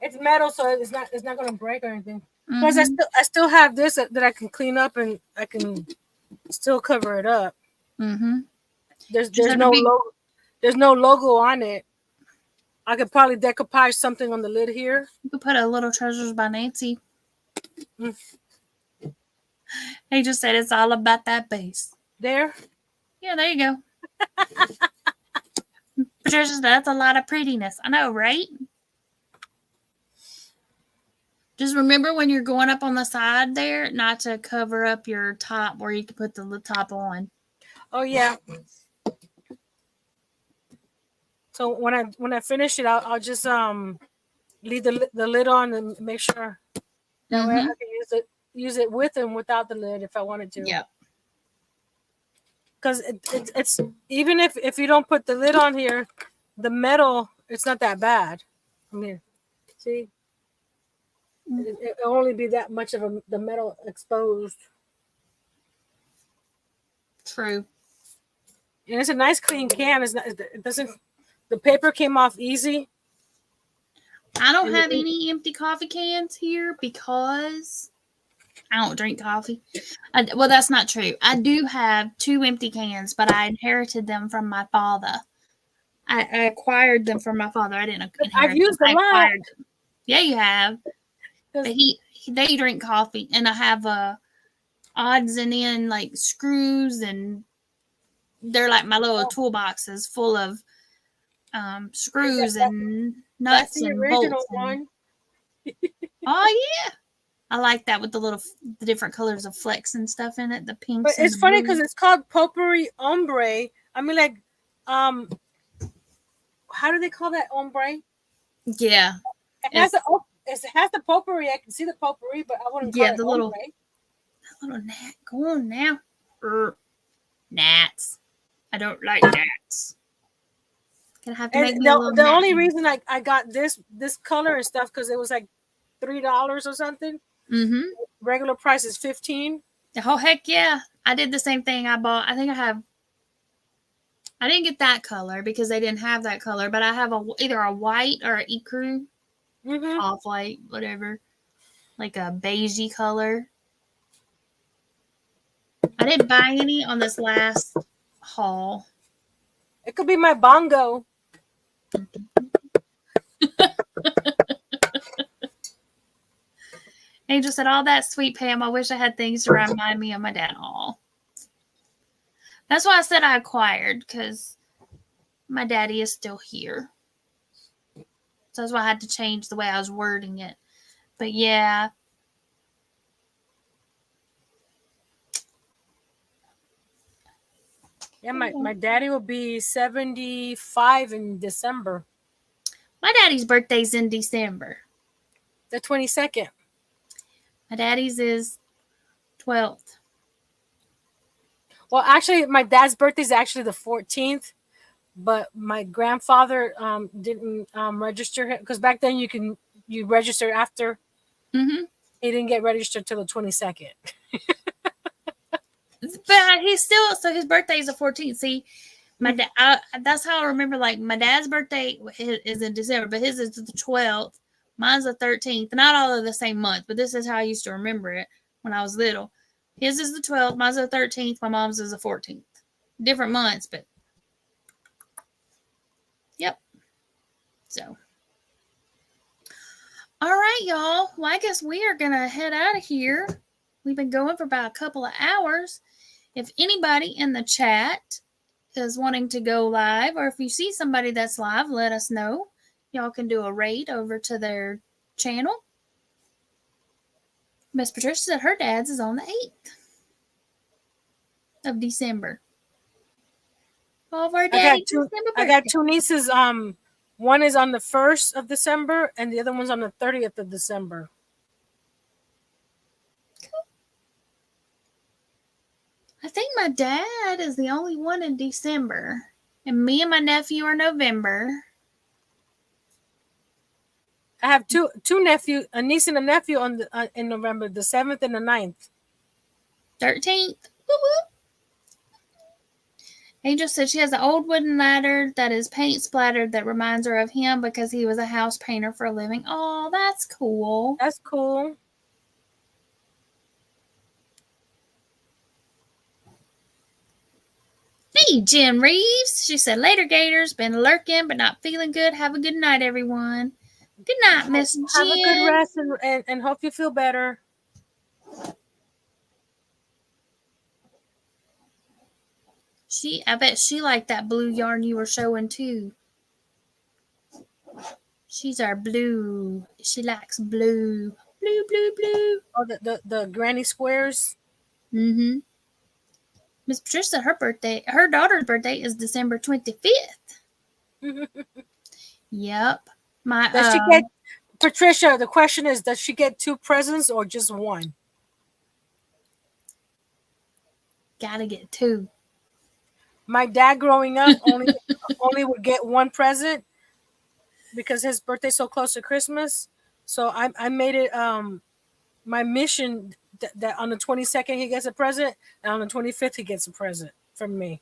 it's metal, so it's not going to break or anything. Plus, I still have this that I can clean up and I can still cover it up. There's no logo on it. I could probably decoupage something on the lid here. You could put a Little Treasures by Nancy. They just said it's all about that base. There? Yeah, there you go. Patricia, that's a lot of prettiness. I know, right? Just remember when you're going up on the side there, not to cover up your top where you can put the top on. Oh, yeah. So when I finish it, I'll just leave the lid on and make sure that way I can use it with and without the lid if I wanted to. Yeah. Because it's even if you don't put the lid on here, the metal, it's not that bad. I mean, see, it'll only be that much of the metal exposed. True. And it's a nice clean can. It doesn't. The paper came off easy. I don't have any empty coffee cans here because I don't drink coffee. Well, that's not true. I do have 2 empty cans, but I inherited them from my father. I acquired them from my father. I didn't inherit I've used them. a lot. Yeah, you have. But they drink coffee, and I have odds and end like screws, and they're like my little toolboxes full of screws and nuts That's the and original bolts. one. Oh yeah. I like that with the different colors of flecks and stuff in it, the But pinks and it's the funny blue. because it's called potpourri ombre. I mean, like, how do they call that ombre? Yeah. It has the potpourri. I can see the potpourri, but I wouldn't call Yeah, it the ombre. little gnat. Go on now. Gnats. I don't like gnats. Gonna have to And make me a little the gnat. only reason I got this color and stuff because it was like $3 or something. Mm-hmm. Regular price is $15. Oh heck yeah. I did the same thing. I didn't get that color because they didn't have that color, but I have either a white or an ecru, off white, whatever. Like a beigey color. I didn't buy any on this last haul. It could be my bongo. Angel said, all that sweet, Pam. I wish I had things to remind me of my dad. Aw. That's why I said I acquired, because my daddy is still here. So that's why I had to change the way I was wording it. But yeah. Yeah, my daddy will be 75 in December. My daddy's birthday's in December. The 22nd. My daddy's is 12th. Well, actually, my dad's birthday is actually the 14th, but my grandfather didn't register him because back then you register after. Mm-hmm. He didn't get registered till the 22nd. But he's still, so his birthday is the 14th. See, my dad, that's how I remember, like, my dad's birthday is in December, but his is the 12th. Mine's the 13th. Not all of the same month, but this is how I used to remember it when I was little. His is the 12th, mine's the 13th, my mom's is the 14th. Different months, but yep. So, all right, y'all. Well, I guess we are going to head out of here. We've been going for about a couple of hours. If anybody in the chat is wanting to go live, or if you see somebody that's live, let us know. Y'all can do a raid over to their channel. Miss Patricia said her dad's is on the 8th of December. All of our daddy's December I got two nieces. One is on the 1st of December, and the other one's on the 30th of December. Cool. I think my dad is the only one in December, and me and my nephew are November. I have two nephews, a niece and a nephew on in November, the 7th and the 9th. 13th. Woo-woo. Angel said she has an old wooden ladder that is paint splattered that reminds her of him because he was a house painter for a living. Oh, that's cool. That's cool. Hey, Jen Reeves. She said, later, Gators. Been lurking, but not feeling good. Have a good night, everyone. Good night, Miss Jen. Have a good rest and hope you feel better. I bet she liked that blue yarn you were showing too. She's our blue. She likes blue. Blue, blue, blue. Oh, the granny squares. Mm-hmm. Miss Patricia, her daughter's birthday is December 25th. Yep. Does she get, Patricia, the question is, does she get 2 presents or just 1? Gotta get 2. My dad growing up only would get 1 present because his birthday's so close to Christmas. So I made it my mission that on the 22nd he gets a present, and on the 25th he gets a present from me.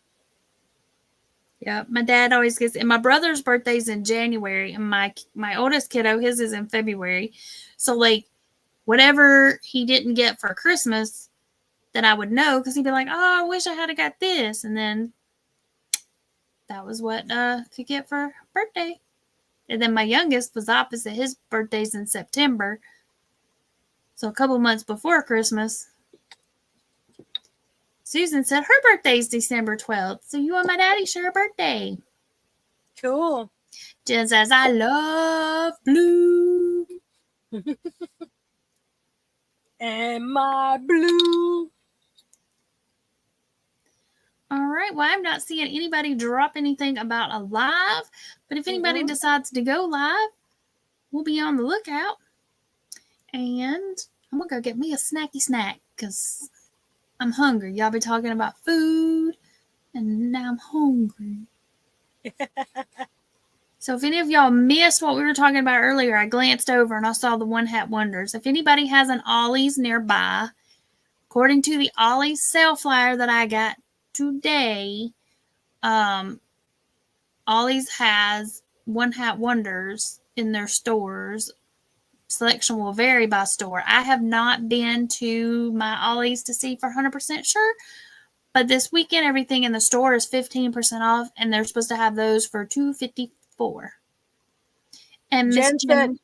Yeah, my dad always gets, and my brother's birthday's in January, and my oldest kiddo, his is in February. So, like, whatever he didn't get for Christmas, then I would know, because he'd be like, oh, I wish I had got this. And then that was what could get for birthday. And then my youngest was opposite. His birthday's in September. So a couple months before Christmas. Susan said her birthday's December 12th. So you and my daddy share a birthday. Cool. Jen says, I love blue. And my blue. All right. Well, I'm not seeing anybody drop anything about a live, but if anybody decides to go live, we'll be on the lookout. And I'm going to go get me a snacky snack because I'm hungry. Y'all be talking about food, and now I'm hungry. So if any of y'all missed what we were talking about earlier, I glanced over and I saw the One Hat Wonders. If anybody has an Ollie's nearby, according to the Ollie's sale flyer that I got today, Ollie's has One Hat Wonders in their stores. Selection will vary by store. I have not been to my Ollie's to see for 100% sure, but this weekend everything in the store is 15% off, and they're supposed to have those for $2.54. And Miss Jen,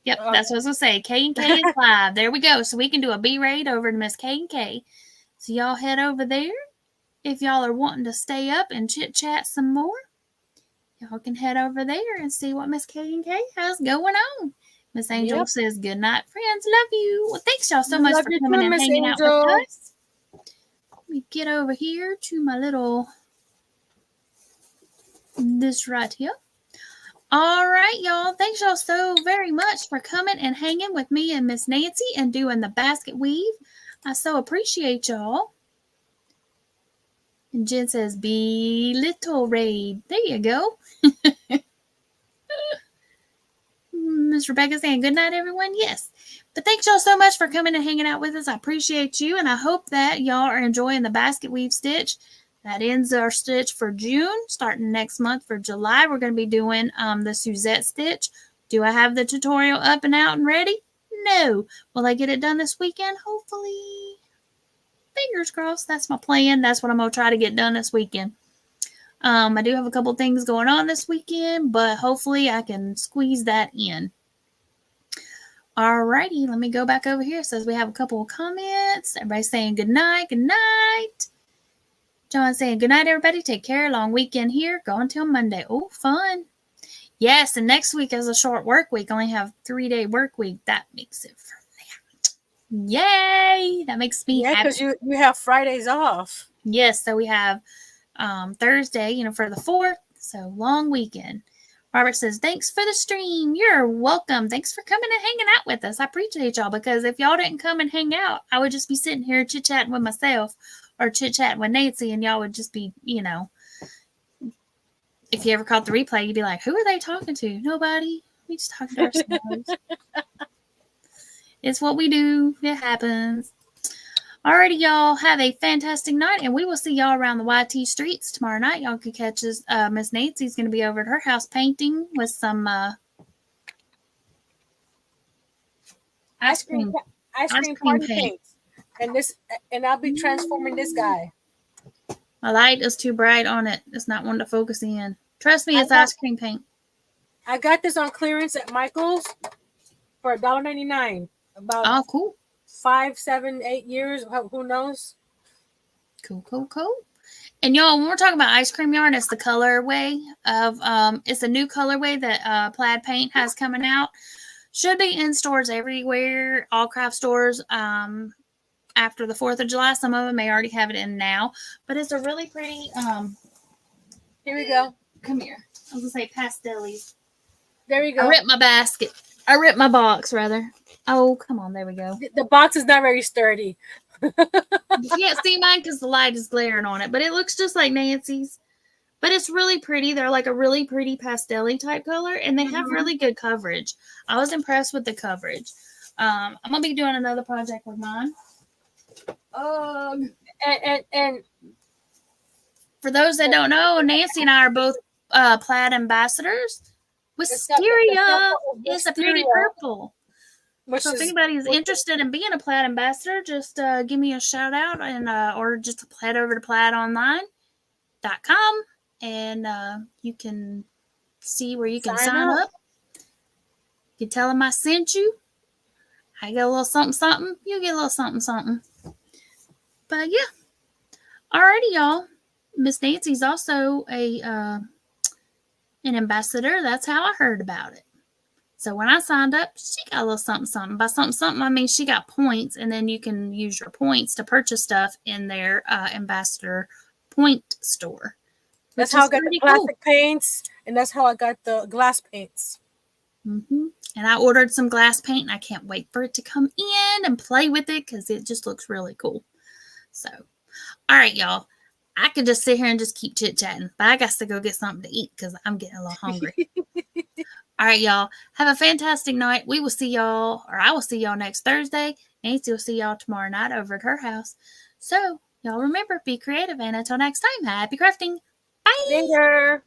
yep, that's what I was gonna say. K and K is live. There we go. So we can do a B raid over to Miss K and K. So y'all head over there. If y'all are wanting to stay up and chit chat some more, y'all can head over there and see what Miss K and K has going on. Miss Angel says, "Good night, friends. Love you." Well, thanks y'all so much for coming and hanging out with us. Let me get over here to my little this right here. All right, y'all. Thanks y'all so very much for coming and hanging with me and Miss Nancy and doing the basket weave. I so appreciate y'all. And Jen says, "Be little raid." There you go. Miss Rebecca saying, "Good night, everyone." Yes. But thanks y'all so much for coming and hanging out with us. I appreciate you. And I hope that y'all are enjoying the basket weave stitch. That ends our stitch for June. Starting next month for July, we're going to be doing the Suzette stitch. Do I have the tutorial up and out and ready? No. Will I get it done this weekend? Hopefully. Fingers crossed. That's my plan. That's what I'm going to try to get done this weekend. I do have a couple things going on this weekend, but hopefully I can squeeze that in. Alrighty, let me go back over here. It says we have a couple of comments. Everybody's saying good night, good night. John saying good night, everybody. Take care. Long weekend here. Go until Monday. Oh, fun. Yes, and next week is a short work week. Only have 3-day work week. That makes it for that. Yay! That makes me happy. Yeah, because you have Fridays off. Yes, so we have Thursday, for the 4th. So long weekend. Robert says, "Thanks for the stream." You're welcome. Thanks for coming and hanging out with us. I appreciate y'all, because if y'all didn't come and hang out, I would just be sitting here chit-chatting with myself or chit-chatting with Nancy, and y'all would just be, if you ever caught the replay, you'd be like, who are they talking to? Nobody. We just talking to ourselves. It's what we do. It happens. Alrighty, y'all. Have a fantastic night, and we will see y'all around the YT streets tomorrow night. Y'all can catch us. Miss Nancy's going to be over at her house painting with some ice cream party paint. And I'll be transforming this guy. My light is too bright on it. It's not one to focus in. Trust me, it's ice cream paint. I got this on clearance at Michael's for $1.99. About cool. 5, 7, 8 years. Who knows? Cool. And y'all, when we're talking about ice cream yarn, it's the colorway of it's a new colorway that Plaid Paint has coming out. Should be in stores everywhere, all craft stores. After the 4th of July, some of them may already have it in now, but it's a really pretty. Here we go. Come here. I was gonna say pastel-y. There we go. I ripped my basket. I ripped my box, rather. Oh, come on. There we go. The box is not very sturdy. You can't see mine because the light is glaring on it, but it looks just like Nancy's. But it's really pretty. They're like a really pretty pastel-y type color, and they have really good coverage. I was impressed with the coverage. I'm going to be doing another project with mine. And for those that don't know, Nancy and I are both plaid ambassadors. Wisteria is a pretty purple. So if anybody is interested in being a plaid ambassador, just give me a shout out and or just head over to plaidonline.com and you can see where you can sign up. You can tell them I sent you. I get a little something. You get a little something. But yeah. Alrighty, y'all. Miss Nancy's also an ambassador. That's how I heard about it. So when I signed up, she got a little something, something. By something, something, I mean she got points, and then you can use your points to purchase stuff in their ambassador point store. That's how I got the plastic paints, and that's how I got the glass paints. Mm-hmm. And I ordered some glass paint, and I can't wait for it to come in and play with it because it just looks really cool. So, all right, y'all. I could just sit here and just keep chit-chatting, but I got to go get something to eat because I'm getting a little hungry. All right, y'all. Have a fantastic night. We will see y'all, or I will see y'all next Thursday. Nancy will see y'all tomorrow night over at her house. So, y'all remember, be creative, and until next time, happy crafting. Bye. Later.